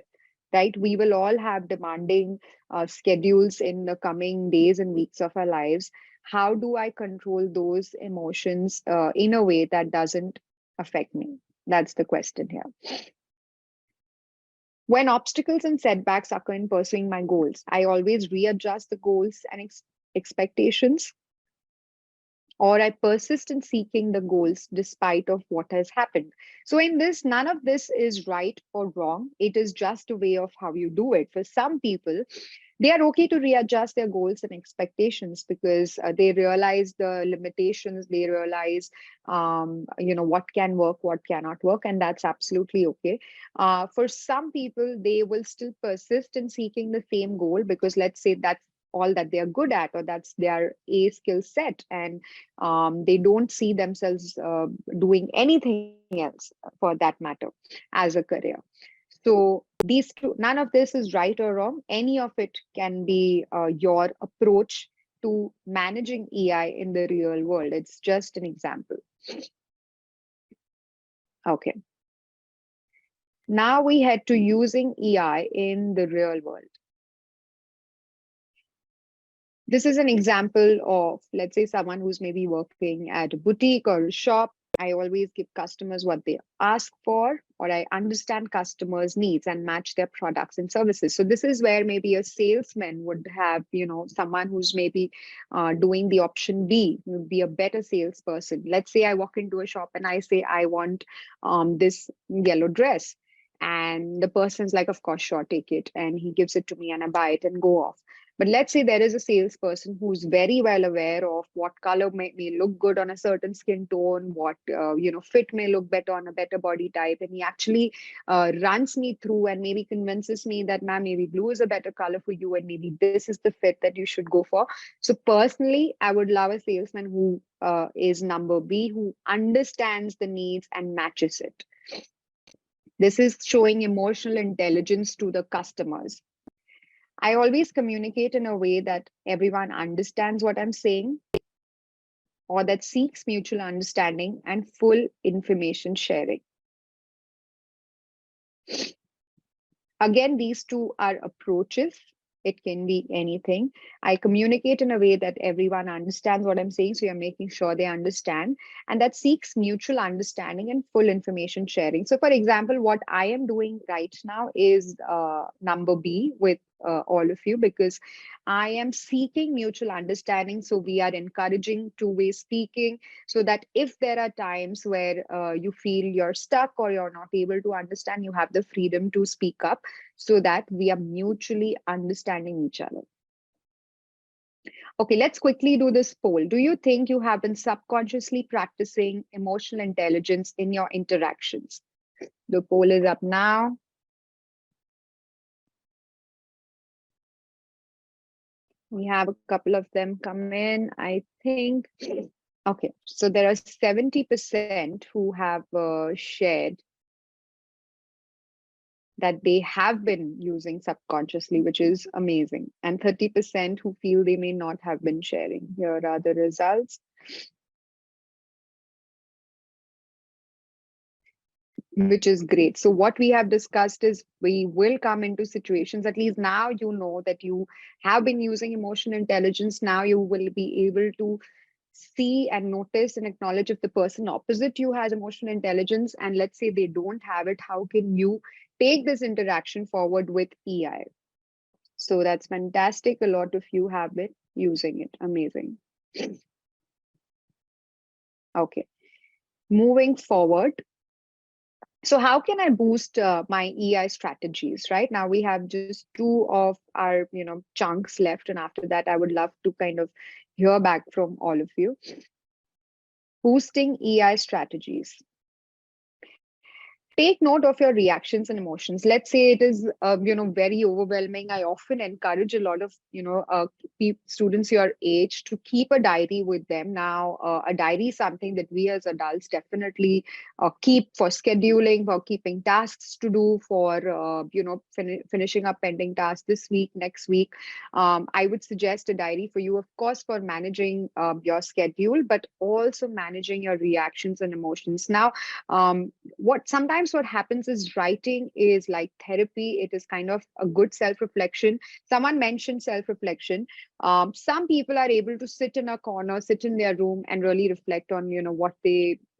Right? We will all have demanding schedules in the coming days and weeks of our lives. How do I control those emotions in a way that doesn't affect me? That's the question here. When obstacles and setbacks occur in pursuing my goals, I always readjust the goals and expectations, or I persist in seeking the goals despite of what has happened. So in this, none of this is right or wrong. It is just a way of how you do it. For some people, they are okay to readjust their goals and expectations because they realize the limitations, they realize what can work, what cannot work, and that's absolutely okay. For some people, they will still persist in seeking the same goal because, let's say, that's all that they are good at, or that's their A skill set, and they don't see themselves doing anything else for that matter as a career. So these two, none of this is right or wrong. Any of it can be your approach to managing EI in the real world. It's just an example. Okay. Now we head to using EI in the real world. This is an example of, let's say, someone who's maybe working at a boutique or a shop. I always give customers what they ask for, or I understand customers' needs and match their products and services. So this is where maybe a salesman would have, someone who's maybe doing the option B would be a better salesperson. Let's say I walk into a shop and I say, I want this yellow dress. And the person's like, of course, sure, take it. And he gives it to me and I buy it and go off. But let's say there is a salesperson who's very well aware of what color may look good on a certain skin tone, what fit may look better on a better body type, and he actually runs me through and maybe convinces me that, ma'am, maybe blue is a better color for you, and maybe this is the fit that you should go for. So personally, I would love a salesman who is number B, who understands the needs and matches it. This is showing emotional intelligence to the customers. I always communicate in a way that everyone understands what I'm saying, or that seeks mutual understanding and full information sharing. Again, these two are approaches. It can be anything. I communicate in a way that everyone understands what I'm saying, so you're making sure they understand, and that seeks mutual understanding and full information sharing. So for example, what I am doing right now is number B with all of you, because I am seeking mutual understanding. So we are encouraging two-way speaking, so that if there are times where you feel you're stuck or you're not able to understand, you have the freedom to speak up, so that we are mutually understanding each other. Okay, let's quickly do this poll. Do you think you have been subconsciously practicing emotional intelligence in your interactions? The poll is up now. We have a couple of them come in, I think. Okay, so there are 70% who have shared that they have been using subconsciously, which is amazing. And 30% who feel they may not have been sharing. Here are the results. Which is great. So what we have discussed is we will come into situations, at least now you know that you have been using emotional intelligence. Now you will be able to see and notice and acknowledge if the person opposite you has emotional intelligence, and let's say they don't have it, how can you take this interaction forward with EI? So that's fantastic. A lot of you have been using it. Amazing. Okay, moving forward. So how can I boost my EI strategies? Right now we have just two of our chunks left, and after that I would love to kind of hear back from all of you. Boosting EI strategies. Take note of your reactions and emotions. Let's say it is very overwhelming. I often encourage a lot of students your age to keep a diary with them. Now a diary is something that we as adults definitely keep for scheduling, for keeping tasks to do, for finishing up pending tasks this week, next week. I would suggest a diary for you, of course, for managing your schedule, but also managing your reactions and emotions. Now what happens is writing is like therapy. It is kind of a good self-reflection. Someone mentioned self-reflection. Some people are able to sit in a corner, sit in their room and really reflect on,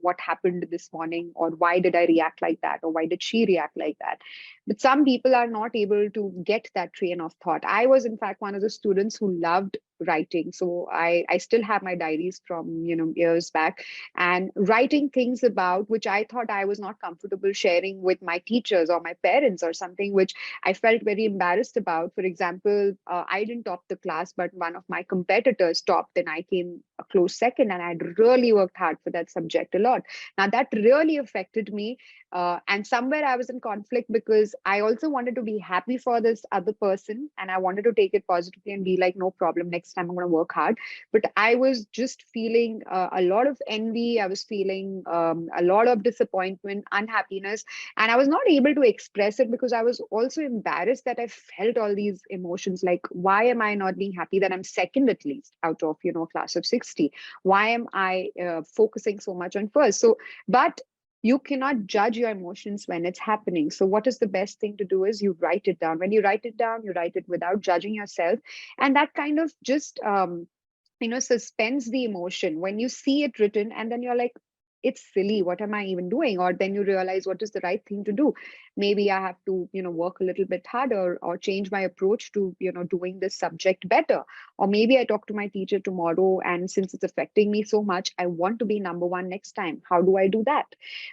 what happened this morning, or why did I react like that, or why did she react like that. But some people are not able to get that train of thought. I was, in fact, one of the students who loved writing. So I still have my diaries from, years back, and writing things about which I thought I was not comfortable sharing with my teachers or my parents, or something which I felt very embarrassed about. For example, I didn't top the class, but one of my competitors topped and I came a close second, and I'd really worked hard for that subject a lot. Now that really affected me. And somewhere I was in conflict, because I also wanted to be happy for this other person and I wanted to take it positively and be like, no problem, next time I'm going to work hard. But I was just feeling a lot of envy. I was feeling a lot of disappointment, unhappiness, and I was not able to express it because I was also embarrassed that I felt all these emotions. Like, why am I not being happy that I'm second at least out of, a class of 60? Why am I focusing so much on first? So, but you cannot judge your emotions when it's happening. So what is the best thing to do is you write it down. When you write it down, you write it without judging yourself. And that kind of just, suspends the emotion when you see it written, and then you're like, it's silly. What am I even doing? Or then you realize what is the right thing to do. Maybe I have to, work a little bit harder or change my approach to, doing this subject better. Or maybe I talk to my teacher tomorrow, and since it's affecting me so much, I want to be number one next time. How do I do that?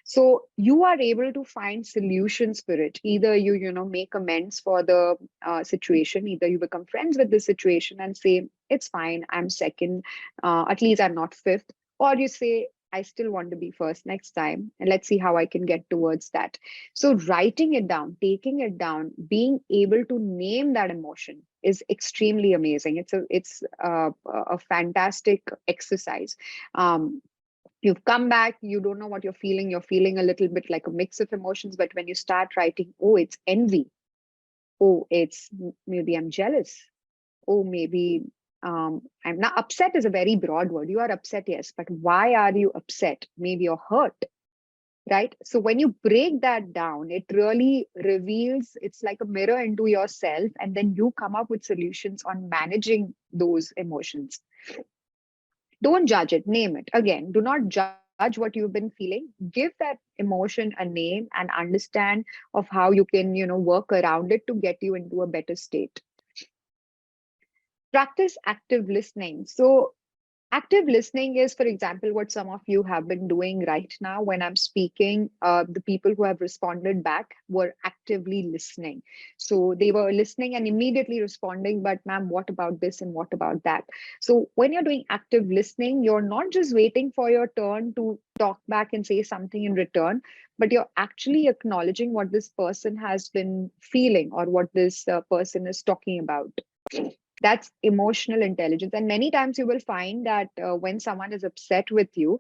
So you are able to find solutions for it. Either you, make amends for the situation, either you become friends with the situation and say, it's fine, I'm second, at least I'm not fifth. Or you say, I still want to be first next time, and let's see how I can get towards that. So writing it down, taking it down, being able to name that emotion is extremely amazing. It's a fantastic exercise. You've come back, you don't know what you're feeling a little bit like a mix of emotions, but when you start writing, oh, it's envy, oh, it's maybe I'm jealous, oh, maybe I'm not. Upset is a very broad word. You are upset, yes, but why are you upset? Maybe you're hurt, right? So when you break that down, it really reveals, it's like a mirror into yourself, and then you come up with solutions on managing those emotions. Don't judge it, name it. Again, do not judge what you've been feeling. Give that emotion a name and understand of how you can, work around it to get you into a better state. Practice active listening. So active listening is, for example, what some of you have been doing right now when I'm speaking. The people who have responded back were actively listening. So they were listening and immediately responding, but ma'am, what about this and what about that? So when you're doing active listening, you're not just waiting for your turn to talk back and say something in return, but you're actually acknowledging what this person has been feeling or what this person is talking about. That's emotional intelligence. And many times you will find that when someone is upset with you,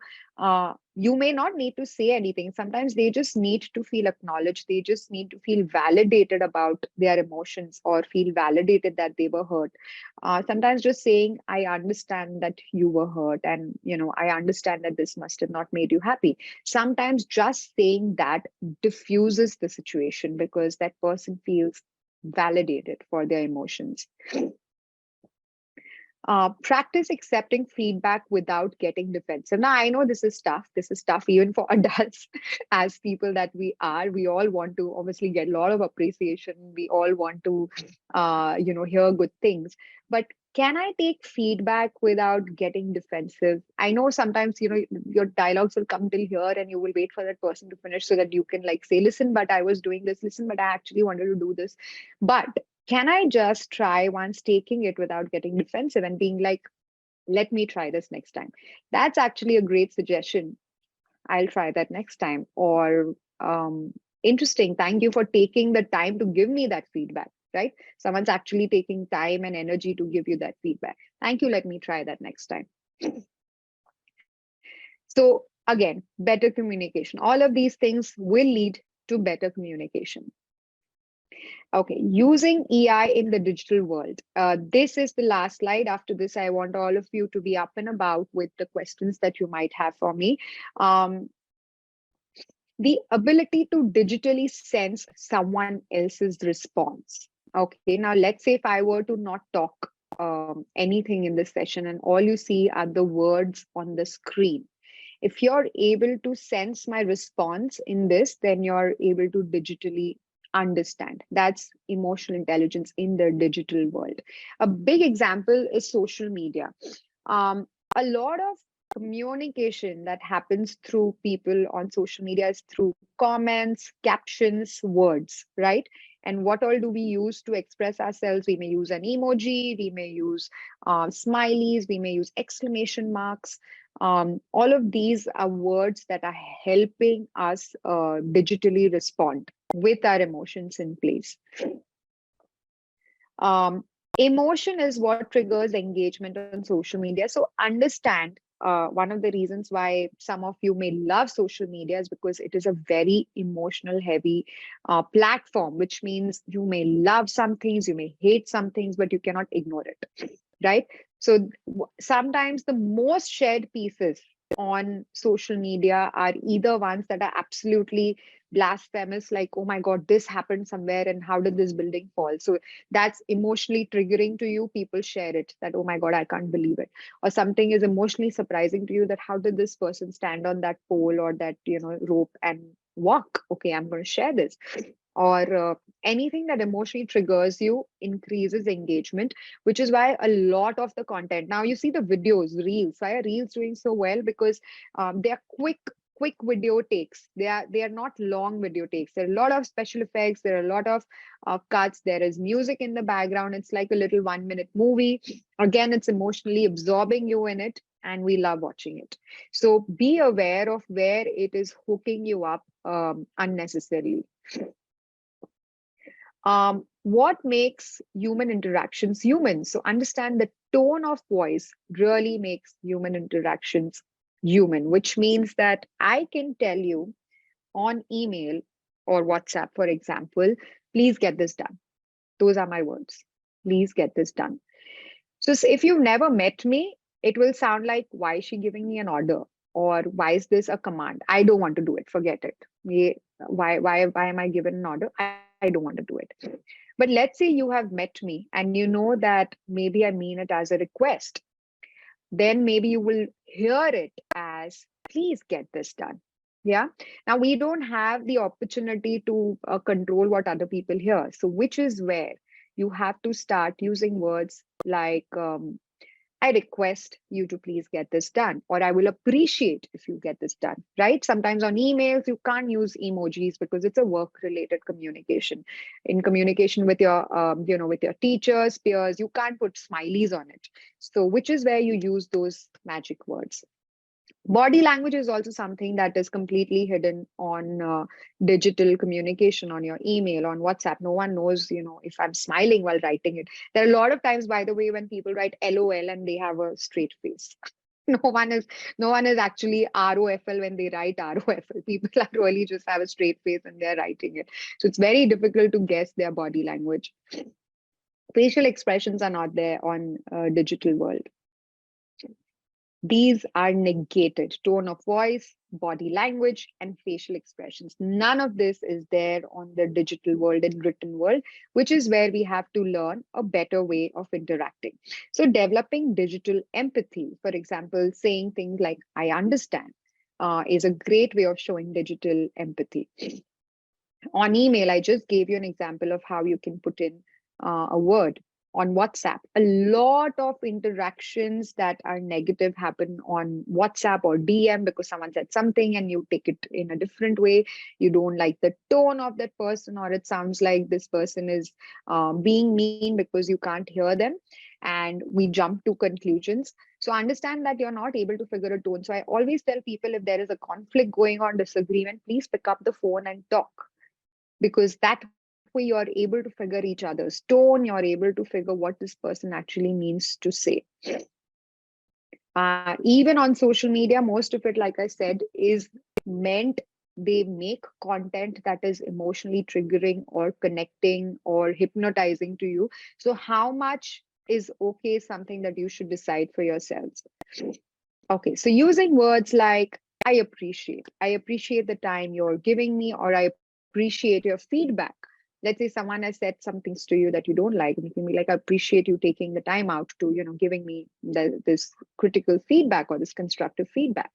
you may not need to say anything. Sometimes they just need to feel acknowledged. They just need to feel validated about their emotions or feel validated that they were hurt. Sometimes just saying, I understand that you were hurt, and I understand that this must have not made you happy. Sometimes just saying that diffuses the situation because that person feels validated for their emotions. Practice accepting feedback without getting defensive. Now, I know this is tough. This is tough even for adults, as people that we are. We all want to obviously get a lot of appreciation. We all want to, hear good things. But can I take feedback without getting defensive? I know sometimes, your dialogues will come till here and you will wait for that person to finish so that you can say, listen, but I was doing this. Listen, but I actually wanted to do this. But can I just try once taking it without getting defensive and being like, let me try this next time? That's actually a great suggestion. I'll try that next time. Or interesting. Thank you for taking the time to give me that feedback, right? Someone's actually taking time and energy to give you that feedback. Thank you. Let me try that next time. So again, better communication. All of these things will lead to better communication. Okay, using EI in the digital world. This is the last slide. After this, I want all of you to be up and about with the questions that you might have for me. The ability to digitally sense someone else's response. Okay, now let's say if I were to not talk anything in this session and all you see are the words on the screen. If you're able to sense my response in this, then you're able to digitally understand. That's emotional intelligence in the digital world. A big example is social media. A lot of communication that happens through people on social media is through comments, captions, words, right? And what all do we use to express ourselves? We may use an emoji, we may use smileys, we may use exclamation marks. All of these are words that are helping us digitally respond with our emotions in place. Emotion is what triggers engagement on social media. So understand one of the reasons why some of you may love social media is because it is a very emotional heavy platform, which means you may love some things, you may hate some things, but you cannot ignore it, right? So sometimes the most shared pieces on social media are either ones that are absolutely blasphemous, like, oh my God, this happened somewhere, and how did this building fall? So that's emotionally triggering to you. People share it, that, oh my God, I can't believe it. Or something is emotionally surprising to you, that how did this person stand on that pole or that, rope and walk? Okay, I'm going to share this. Or anything that emotionally triggers you increases engagement, which is why a lot of the content, now you see the videos, reels. Why are reels doing so well? Because they are quick video takes. They are not long video takes. There are a lot of special effects, there are a lot of cuts, there is music in the background. It's like a little 1 minute movie. Again, it's emotionally absorbing you in it, and we love watching it. So be aware of where it is hooking you up unnecessarily. What makes human interactions human? So understand the tone of voice really makes human interactions human, which means that I can tell you on email or WhatsApp, for example, please get this done. Those are my words. Please get this done. So if you've never met me, it will sound like, why is she giving me an order? Or why is this a command? I don't want to do it. Forget it. Why am I given an order? I don't want to do it. But let's say you have met me and you know that maybe I mean it as a request. Then maybe you will hear it as, please get this done. Yeah. Now we don't have the opportunity to control what other people hear. So which is where you have to start using words like, I request you to please get this done, or I will appreciate if you get this done, right? Sometimes on emails, you can't use emojis because it's a work-related communication. In communication with your, with your teachers, peers, you can't put smileys on it. So which is where you use those magic words. Body language is also something that is completely hidden on digital communication, on your email, on WhatsApp. No one knows, if I'm smiling while writing it. There are a lot of times, by the way, when people write LOL and they have a straight face. No one is actually ROFL when they write ROFL. People are really just have a straight face and they're writing it. So it's very difficult to guess their body language. Facial expressions are not there on digital world. These are negated: tone of voice, body language, and facial expressions. None of this is there on the digital world and written world, which is where we have to learn a better way of interacting. So developing digital empathy, for example, saying things like, I understand, is a great way of showing digital empathy. On email, I just gave you an example of how you can put in a word. On WhatsApp, a lot of interactions that are negative happen on WhatsApp or DM because someone said something and you take it in a different way. You don't like the tone of that person, or it sounds like this person is being mean because you can't hear them. And we jump to conclusions. So understand that you're not able to figure a tone. So I always tell people, if there is a conflict going on, disagreement, please pick up the phone and talk, because that way you're able to figure each other's tone, you're able to figure what this person actually means to say. Even on social media, most of it, like I said, is meant, they make content that is emotionally triggering or connecting or hypnotizing to you. So how much is okay is something that you should decide for yourselves. Okay, so using words like, I appreciate the time you're giving me, or I appreciate your feedback. Let's say someone has said some things to you that you don't like, and you can be like, I appreciate you taking the time out to, giving me this critical feedback or this constructive feedback.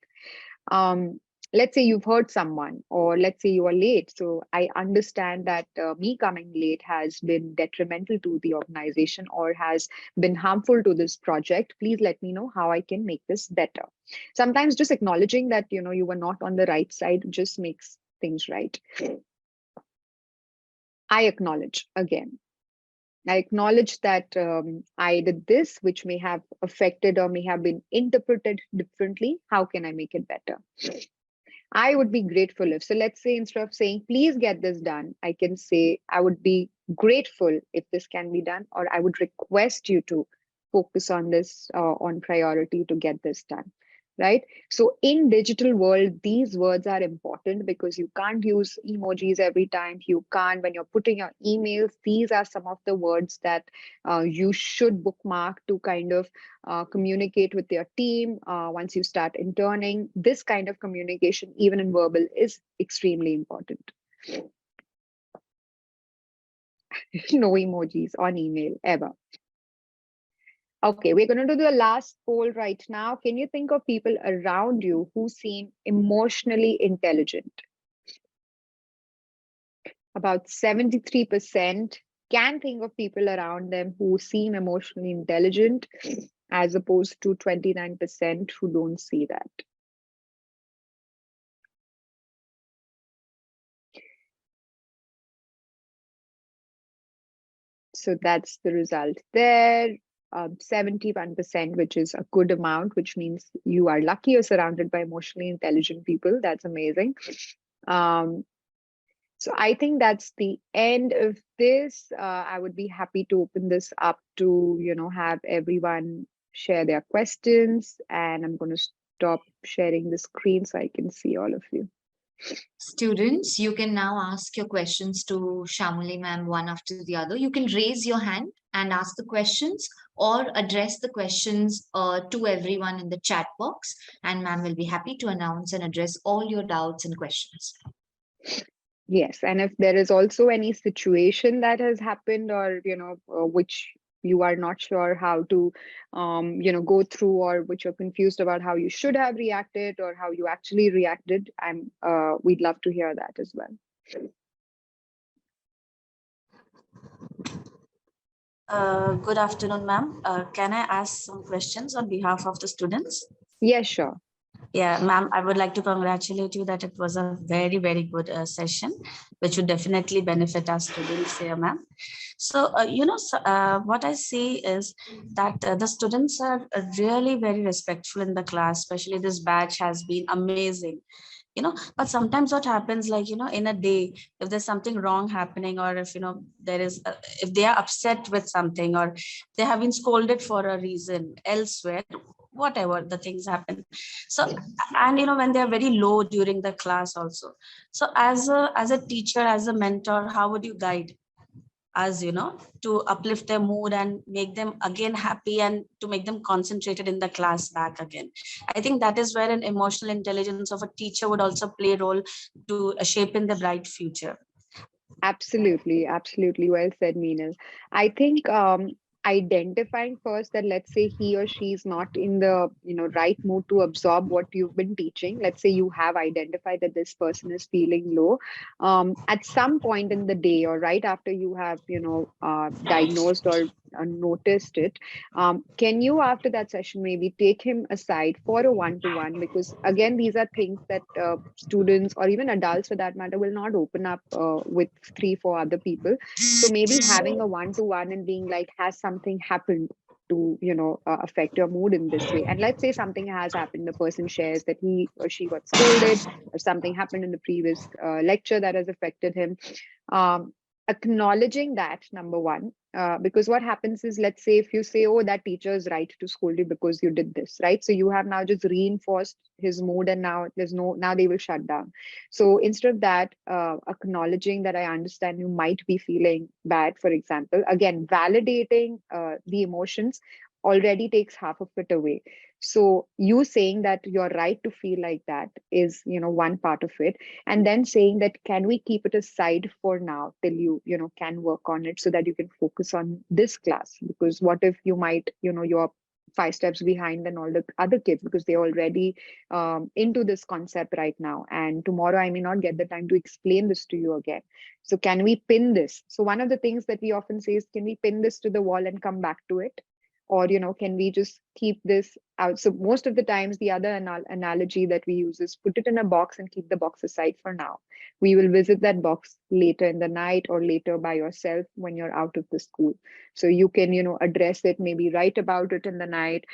Let's say you've hurt someone, or let's say you are late. So I understand that me coming late has been detrimental to the organization or has been harmful to this project. Please let me know how I can make this better. Sometimes just acknowledging that, you were not on the right side just makes things right. I acknowledge again. I acknowledge that I did this, which may have affected or may have been interpreted differently. How can I make it better? I would be grateful if, so let's say instead of saying, please get this done, I can say, I would be grateful if this can be done, or I would request you to focus on this on priority to get this done. Right? So in digital world, these words are important because you can't use emojis every time. You can't, when you're putting your emails, these are some of the words that you should bookmark to kind of communicate with your team. Once you start interning, this kind of communication, even in verbal, is extremely important. No emojis on email ever. Okay, we're going to do the last poll right now. Can you think of people around you who seem emotionally intelligent? About 73% can think of people around them who seem emotionally intelligent, as opposed to 29% who don't see that. So that's the result there. 71%, which is a good amount, which means you are lucky you're surrounded by emotionally intelligent people. That's amazing. So I think that's the end of this. I would be happy to open this up to, have everyone share their questions. And I'm going to stop sharing the screen so I can see all of you. Students, you can now ask your questions to Shamoly ma'am one after the other. You can raise your hand and ask the questions, or address the questions to everyone in the chat box, and ma'am will be happy to announce and address all your doubts and questions. Yes, and if there is also any situation that has happened, or which you are not sure how to go through, or which you're confused about how you should have reacted or how you actually reacted, we'd love to hear that as well. Good afternoon, ma'am. Can I ask some questions on behalf of the students? Yes, sure. Yeah, ma'am, I would like to congratulate you that it was a very, very good session, which would definitely benefit our students here, ma'am. So, what I see is that the students are really very respectful in the class, especially this batch has been amazing. But sometimes what happens, like, in a day, if there's something wrong happening, or if, there is, if they are upset with something, or they have been scolded for a reason elsewhere, whatever the things happen. So, and, when they're very low during the class also. So as a teacher, as a mentor, how would you guide us, to uplift their mood and make them again happy, and to make them concentrated in the class back again? I think that is where an emotional intelligence of a teacher would also play a role to shape in the bright future. Absolutely, absolutely. Well said, Meenal. I think identifying first that, let's say, he or she is not in the right mood to absorb what you've been teaching. Let's say you have identified that this person is feeling low at some point in the day, or right after you have diagnosed or noticed it. Can you, after that session, maybe take him aside for a one-to-one? Because again, these are things that students, or even adults for that matter, will not open up with 3-4 other people. So maybe having a one-to-one and being like, has something happened to affect your mood in this way? And let's say something has happened, the person shares that he or she got scolded, or something happened in the previous lecture that has affected him. Acknowledging that, number one, because what happens is, let's say if you say, oh, that teacher is right to scold you because you did this, right? So you have now just reinforced his mood, and now now they will shut down. So instead of that, acknowledging that I understand you might be feeling bad, for example, again, validating the emotions already takes half of it away. So you saying that you're right to feel like that is one part of it. And then saying that, can we keep it aside for now till you can work on it, so that you can focus on this class? Because what if you might you're 5 steps behind than all the other kids, because they're already into this concept right now, and tomorrow I may not get the time to explain this to you again. So can we pin this? So one of the things that we often say is, can we pin this to the wall and come back to it? Or can we just keep this out? So most of the times, the other analogy that we use is, put it in a box and keep the box aside for now. We will visit that box later in the night, or later by yourself when you're out of the school. So you can address it, maybe write about it in the night.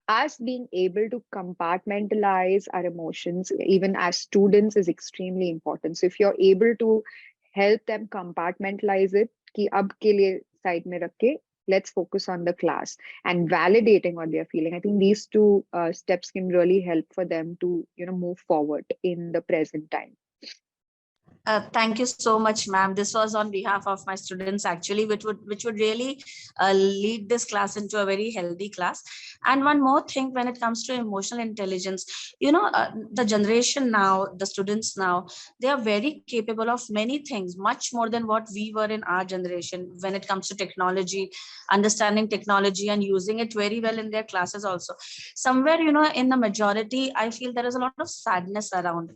Us being able to compartmentalize our emotions, even as students, is extremely important. So if you're able to help them compartmentalize it, ki ab ke liye side mein rakh ke, let's focus on the class, and validating what they're feeling. I think these two steps can really help for them to move forward in the present time. Thank you so much, ma'am. This was on behalf of my students, actually, which would really lead this class into a very healthy class. And one more thing, when it comes to emotional intelligence, the generation now, the students now, they are very capable of many things, much more than what we were in our generation. When it comes to technology, understanding technology and using it very well in their classes also. Somewhere, in the majority, I feel there is a lot of sadness around.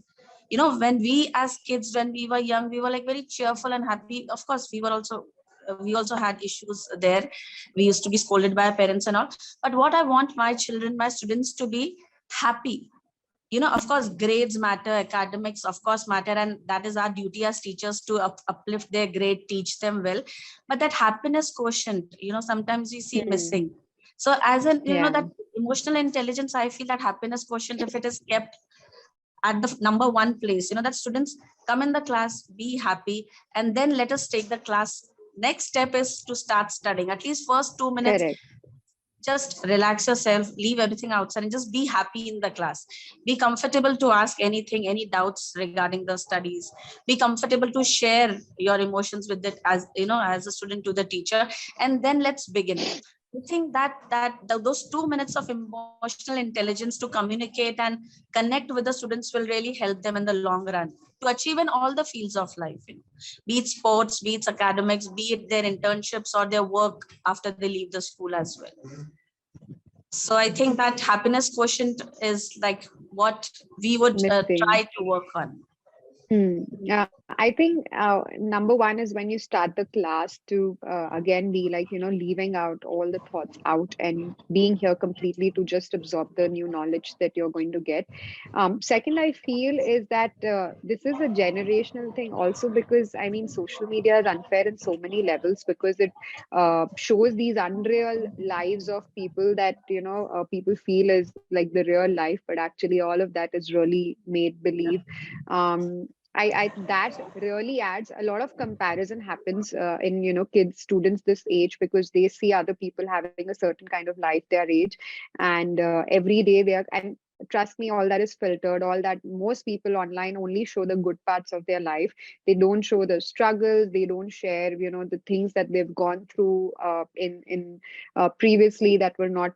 When we as kids, when we were young, we were like very cheerful and happy. Of course, we also had issues there. We used to be scolded by our parents and all. But what I want my children, my students, to be happy. Of course, grades matter, academics of course matter, and that is our duty as teachers to uplift their grade, teach them well. But that happiness quotient, sometimes we see missing. So as an, Yeah, that emotional intelligence, I feel that happiness quotient, if it is kept at the number one place, that students come in the class, be happy, and then let us take the class. Next step is to start studying. At least first 2 minutes, correct. just relax yourself, leave everything outside, and just be happy in the class. Be comfortable to ask anything, any doubts regarding the studies. Be comfortable to share your emotions with it, as a student, to the teacher, and then let's begin. I think those 2 minutes of emotional intelligence to communicate and connect with the students will really help them in the long run to achieve in all the fields of life. Be it sports, be it academics, be it their internships or their work after they leave the school as well. So I think that happiness quotient is like what we would Missing. try to work on. Yeah, I think number one is when you start the class to again be like, leaving out all the thoughts out and being here completely to just absorb the new knowledge that you're going to get. Second, I feel is that this is a generational thing also, because I mean, social media is unfair in so many levels because it shows these unreal lives of people that, people feel is like the real life, but actually all of that is really made believe. I that really adds a lot of comparison happens in kids, students this age, because they see other people having a certain kind of life their age, and every day they are, and trust me, all that is filtered. All that, most people online only show the good parts of their life. They don't show the struggles. They don't share the things that they've gone through in previously that were not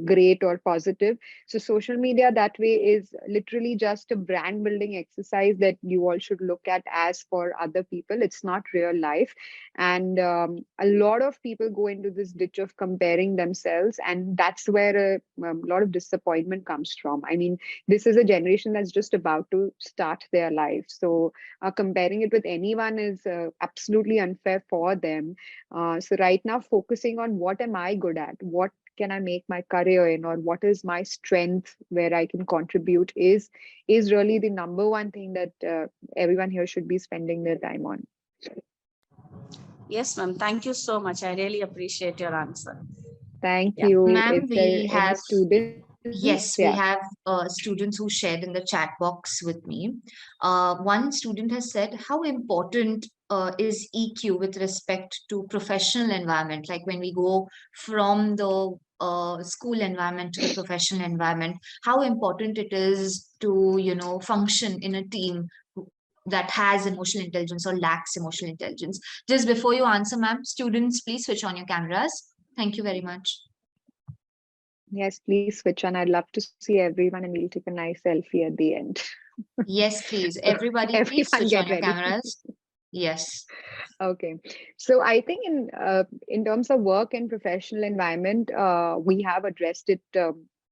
great or positive. So social media that way is literally just a brand building exercise that you all should look at as for other people. It's not real life. And a lot of people go into this ditch of comparing themselves, and that's where a lot of disappointment comes from. I mean, this is a generation that's just about to start their life. So comparing it with anyone is absolutely unfair for them. So right now, focusing on what am I good at? What can I make my career in, or what is my strength where I can contribute is really the number one thing that everyone here should be spending their time on. Yes, ma'am. Thank you so much. I really appreciate your answer. Thank Yeah. you. Ma'am, Is there we any have, students? yes, Yeah. we have students who shared in the chat box with me. One student has said, how important is EQ with respect to professional environment? Like when we go from the school environment to the professional environment, how important it is to, function in a team that has emotional intelligence or lacks emotional intelligence. Just before you answer, ma'am, students, please switch on your cameras. Thank you very much. Yes, please switch on. I'd love to see everyone, and we'll take a nice selfie at the end. Yes, please. So Everybody, please everyone switch get on your ready. cameras. Yes. Okay, so I think in terms of work and professional environment, we have addressed it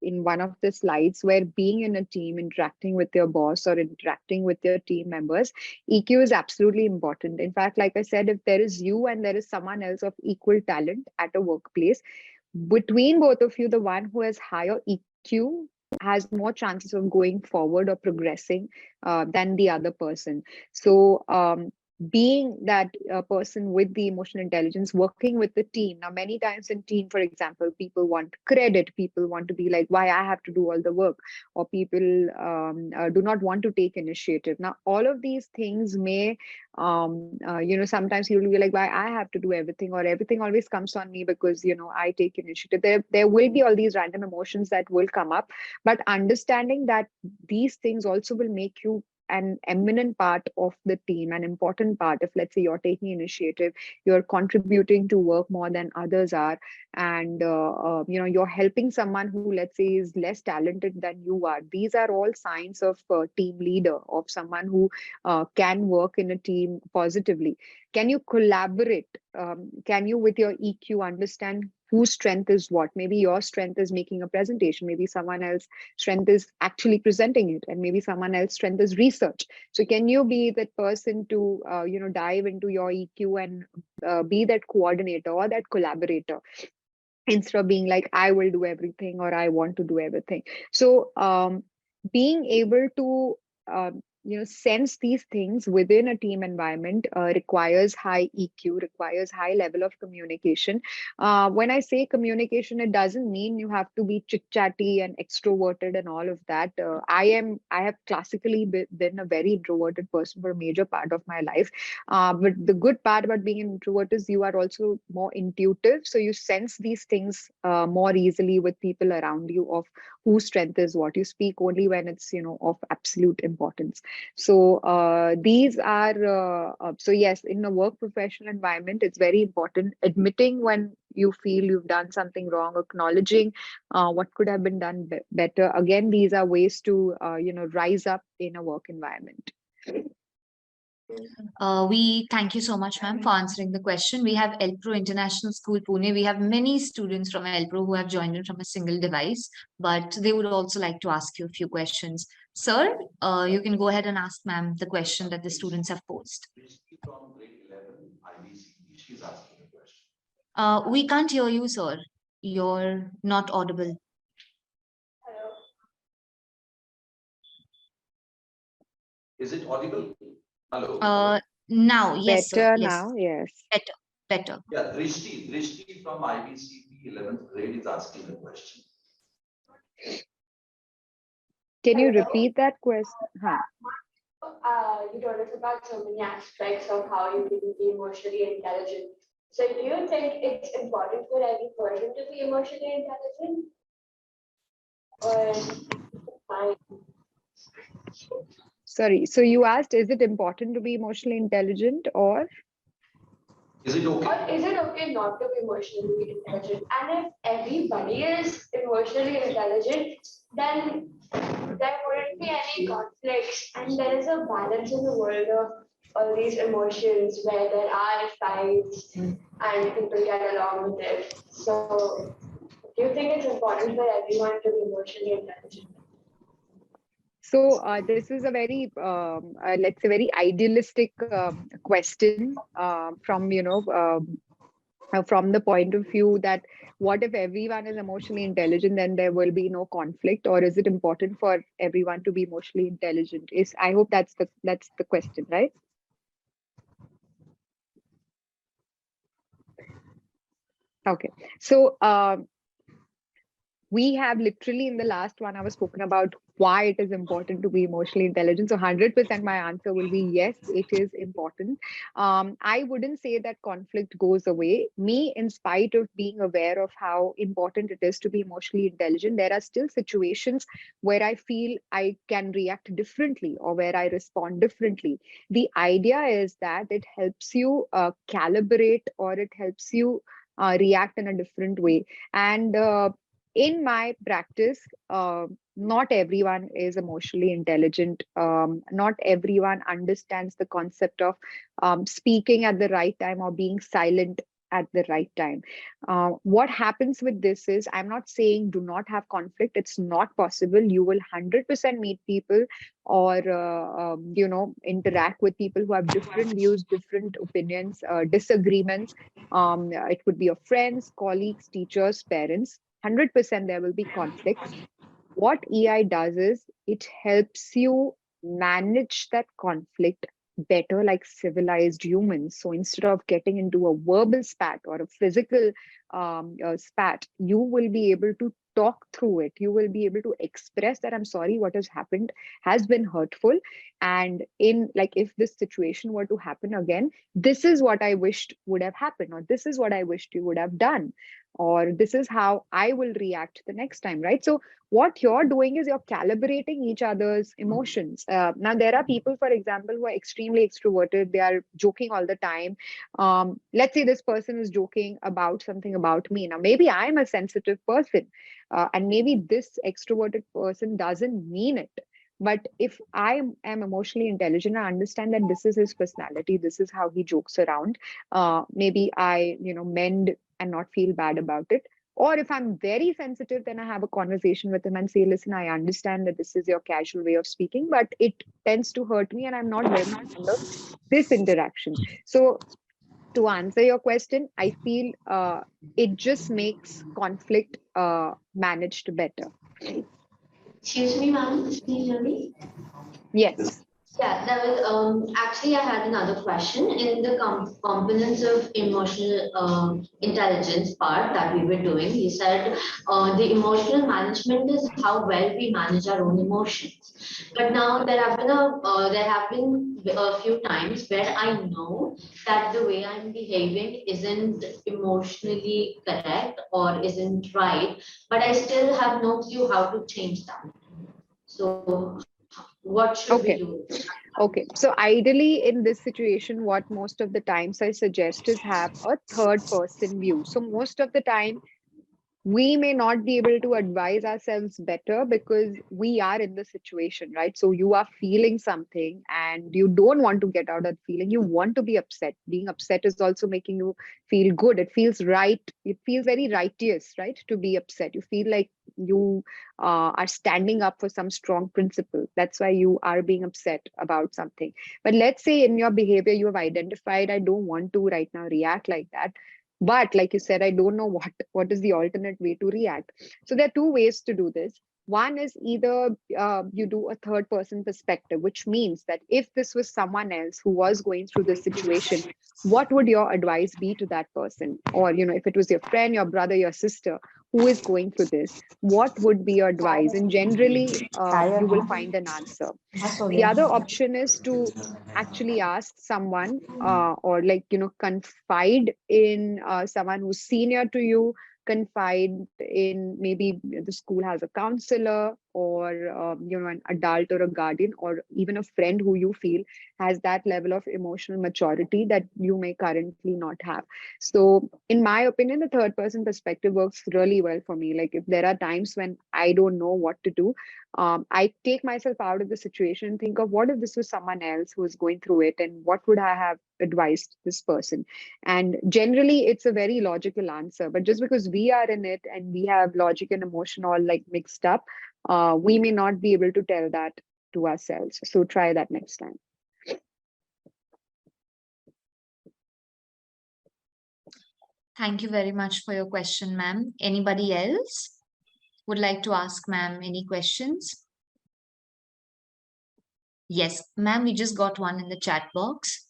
in one of the slides, where being in a team, interacting with your boss or interacting with your team members, EQ is absolutely important. In fact, like I said, if there is you and there is someone else of equal talent at a workplace, between both of you, the one who has higher EQ has more chances of going forward or progressing than the other person. So being that person with the emotional intelligence, working with the team. Now, many times in team, for example, people want credit. People want to be like, why I have to do all the work, or people do not want to take initiative. Now, all of these things may sometimes you will be like, why I have to do everything, or everything always comes on me because I take initiative. There will be all these random emotions that will come up, but understanding that these things also will make you an eminent part of the team, an important part. If let's say you're taking initiative, you're contributing to work more than others are, and you're helping someone who, let's say, is less talented than you are. These are all signs of a team leader, of someone who can work in a team positively. Can you collaborate? Can you, with your EQ, understand whose strength is what? Maybe your strength is making a presentation. Maybe someone else's strength is actually presenting it, and maybe someone else's strength is research. So can you be that person to dive into your EQ and be that coordinator or that collaborator, instead of being like, I will do everything or I want to do everything? So being able to sense these things within a team environment requires high EQ, requires high level of communication. When I say communication, it doesn't mean you have to be chit-chatty and extroverted and all of that. I have classically been a very introverted person for a major part of my life. But the good part about being an introvert is you are also more intuitive. So you sense these things more easily with people around you, of whose strength is what. You speak only when it's of absolute importance. So these are so yes, in a work professional environment, it's very important admitting when you feel you've done something wrong, acknowledging what could have been done better. Again, these are ways to rise up in a work environment. We thank you so much, ma'am, for answering the question. We have LPRO International School, Pune. We have many students from LPRO who have joined in from a single device, but they would also like to ask you a few questions. Sir, you can go ahead and ask ma'am the question that the students have posed. From grade 11, IBCP, she's asking a question. We can't hear you, sir. You're not audible. Hello. Is it audible? Hello. Now, yes, Better sir. Yes. now, yes. Better. Yeah, Drishti from IBCP 11th grade is asking a question. Can you repeat that question? Huh. You told us about so many aspects of how you can be emotionally intelligent. So do you think it's important for every person to be emotionally intelligent? Or fine? Sorry, so you asked, is it important to be emotionally intelligent, or? Is it okay? Or is it okay not to be emotionally intelligent? And if everybody is emotionally intelligent, then there wouldn't be any conflicts, and there is a balance in the world of all these emotions where there are fights and people get along with it. So do you think it's important for everyone to be emotionally intelligent? So this is a very, let's say, very idealistic question from the point of view that what if everyone is emotionally intelligent, then there will be no conflict, or is it important for everyone to be emotionally intelligent? I hope that's the question, right? Okay, so we have literally in the last 1 hour spoken about why it is important to be emotionally intelligent. So 100% my answer will be yes, it is important. I wouldn't say that conflict goes away. Me, in spite of being aware of how important it is to be emotionally intelligent, there are still situations where I feel I can react differently or where I respond differently. The idea is that it helps you calibrate, or it helps you react in a different way. And in my practice, not everyone is emotionally intelligent. Not everyone understands the concept of speaking at the right time or being silent at the right time. What happens with this is, I'm not saying do not have conflict. It's not possible. You will 100% meet people or interact with people who have different views, different opinions, disagreements. It could be your friends, colleagues, teachers, parents. 100% there will be conflicts. What EI does is it helps you manage that conflict better like civilized humans. So instead of getting into a verbal spat or a physical spat, you will be able to talk through it. You will be able to express that I'm sorry, what has happened has been hurtful. And in like, if this situation were to happen again, this is what I wished would have happened, or this is what I wished you would have done. or this is how I will react the next time, right? So what you're doing is you're calibrating each other's emotions. Now, there are people, for example, who are extremely extroverted. They are joking all the time. Let's say this person is joking about something about me. Now, maybe I'm a sensitive person, and maybe this extroverted person doesn't mean it. But if I am emotionally intelligent, I understand that this is his personality. This is how he jokes around. Maybe I, mend and not feel bad about it. Or if I'm very sensitive, then I have a conversation with him and say, listen, I understand that this is your casual way of speaking, but it tends to hurt me and I'm not very fond of this interaction. So to answer your question, I feel it just makes conflict managed better. Excuse me, ma'am, can you hear me? Yes. Yeah, that was actually I had another question in the components of emotional intelligence part that we were doing. You said the emotional management is how well we manage our own emotions. But now there have been a few times where I know that the way I'm behaving isn't emotionally correct or isn't right, but I still have no clue how to change that. So what should we Okay. do? Okay. So ideally in this situation, what most of the times I suggest is have a third person view. So most of the time, we may not be able to advise ourselves better because we are in the situation, right? So you are feeling something and you don't want to get out of that feeling. You want to be upset. Being upset is also making you feel good. It feels right. It feels very righteous, right? To be upset. You feel like you are standing up for some strong principle. That's why you are being upset about something. But let's say in your behavior, you have identified, I don't want to right now react like that, but like you said, I don't know what is the alternate way to react. So there are two ways to do this. One is either you do a third person perspective, which means that if this was someone else who was going through this situation, what would your advice be to that person? Or, if it was your friend, your brother, your sister who is going through this, what would be your advice? And generally, you will find an answer. The other option is to actually ask someone, or confide in someone who's senior to you, confide in, maybe the school has a counselor, or an adult or a guardian, or even a friend who you feel has that level of emotional maturity that you may currently not have. So in my opinion, the third person perspective works really well for me. Like if there are times when I don't know what to do, I take myself out of the situation and think of, what if this was someone else who is going through it, and what would I have advised this person? And generally, it's a very logical answer. But just because we are in it and we have logic and emotion all like mixed up, we may not be able to tell that to ourselves. So try that next time. Thank you very much for your question, ma'am. Anybody else would like to ask ma'am any questions? Yes, ma'am, we just got one in the chat box.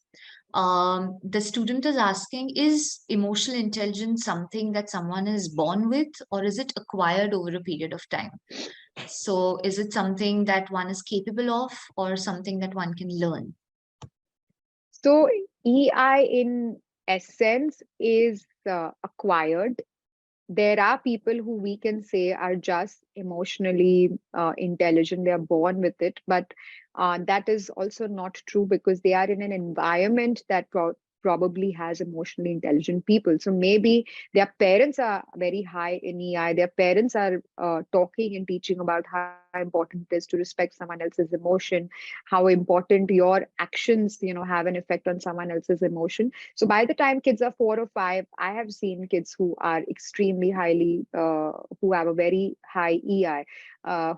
The student is asking, is emotional intelligence something that someone is born with, or is it acquired over a period of time? So is it something that one is capable of, or something that one can learn? So EI in essence is acquired. There are people who we can say are just emotionally intelligent. They are born with it, but that is also not true, because they are in an environment that probably has emotionally intelligent people. So maybe their parents are very high in EI. Their parents are talking and teaching about how important it is to respect someone else's emotion, how important your actions, have an effect on someone else's emotion. So by the time kids are 4 or 5, I have seen kids who are extremely highly, who have a very high EI,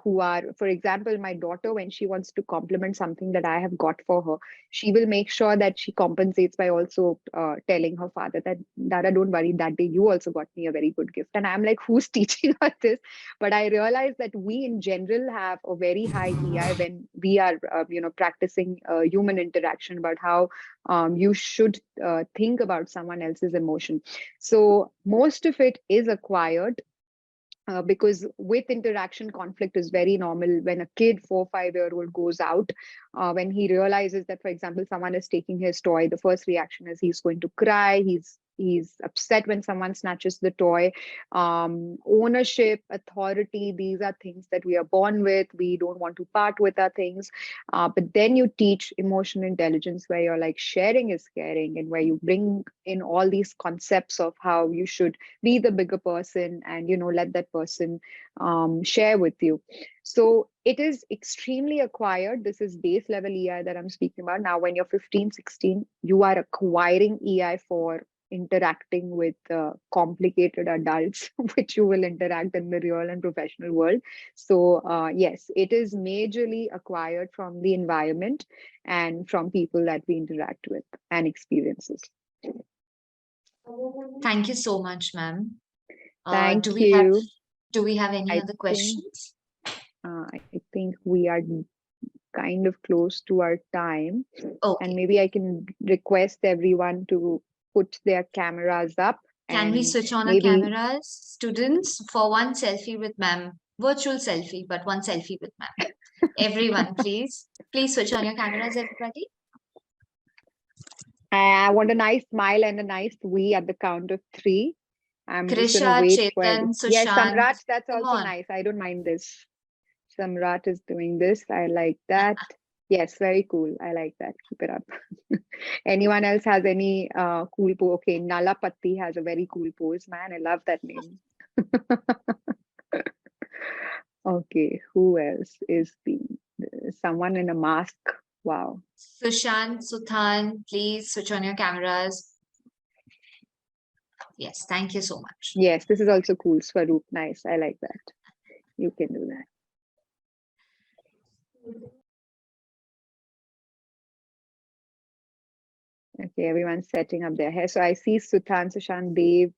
who are, for example, my daughter, when she wants to compliment something that I have got for her, she will make sure that she compensates by also telling her father that, Dada, don't worry, that day you also got me a very good gift. And I'm like, who's teaching her this? But I realized that we in general have a very high EI when we are, practicing human interaction, about how you should think about someone else's emotion. So most of it is acquired. Because with interaction, conflict is very normal. When a kid, 4 or 5 year old, goes out, when he realizes that, for example, someone is taking his toy, the first reaction is he's going to cry, he's He's upset when someone snatches the toy. Ownership, authority, these are things that we are born with. We don't want to part with our things. But then you teach emotional intelligence, where you're like, sharing is caring, and where you bring in all these concepts of how you should be the bigger person and, let that person share with you. So it is extremely acquired. This is base level EI that I'm speaking about. Now, when you're 15, 16, you are acquiring EI for interacting with complicated adults, which you will interact in the real and professional world. So yes, it is majorly acquired from the environment and from people that we interact with and experiences. Thank you so much, ma'am. Thank you. Do we have any other questions? I think we are kind of close to our time. Okay. And maybe I can request everyone to put their cameras up. Can we switch on our cameras, students, for one selfie with ma'am? Virtual selfie, but one selfie with ma'am. Everyone, please switch on your cameras, everybody. I want a nice smile and a nice we at the count of 3. I'm just gonna Krisha, wait for Chetan, it. Yes, Sushant. Samrat, that's Come also on. nice. I don't mind this. Samrat is doing this. I like that. Yes, very cool. I like that. Keep it up. Anyone else has any cool pose? Okay, Nalapatti has a very cool pose, man. I love that name. Okay, who else is someone in a mask? Wow. Sushant, Suthan, please switch on your cameras. Yes, thank you so much. Yes, this is also cool. Swaroop, nice. I like that. You can do that. Okay, everyone's setting up their hair. So I see Suthan, Sushant, Dev,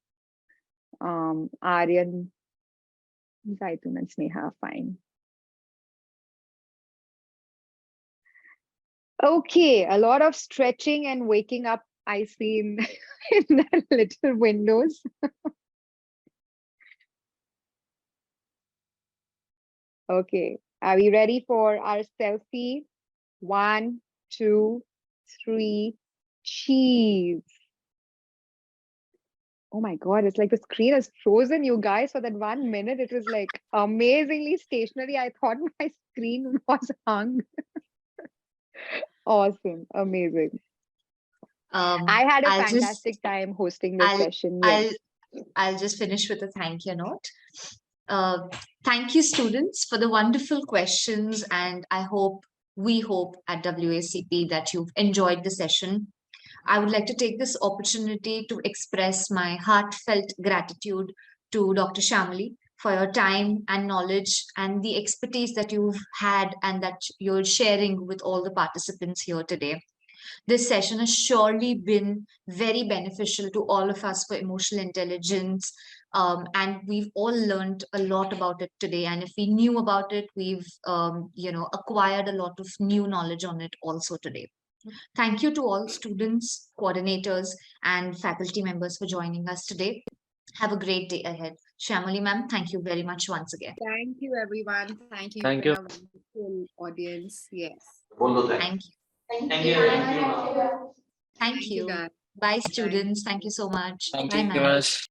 Aryan, Zaitun, and Sneha. Fine. Okay, a lot of stretching and waking up I see in the little windows. Okay, are we ready for our selfie? 1, 2, 3, cheese. Oh my God, it's like the screen is frozen, you guys. For that 1 minute, it was like amazingly stationary. I thought my screen was hung. Awesome, amazing. I had a fantastic time hosting this session. Yes. I'll just finish with a thank you note. Thank you, students, for the wonderful questions, and we hope at WACP that you've enjoyed the session. I would like to take this opportunity to express my heartfelt gratitude to Dr. Shamoly for your time and knowledge and the expertise that you've had and that you're sharing with all the participants here today. This session has surely been very beneficial to all of us for emotional intelligence. And we've all learned a lot about it today. And if we knew about it, we've acquired a lot of new knowledge on it also today. Thank you to all students, coordinators, and faculty members for joining us today. Have a great day ahead. Shamoly ma'am, thank you very much once again. Thank you, everyone. Thank you. Thank you. For a wonderful audience. Yes. Thank you. Thank you. Thank you. guys. Bye, students. Thank you so much. Thank Bye, you, ma'am. guys.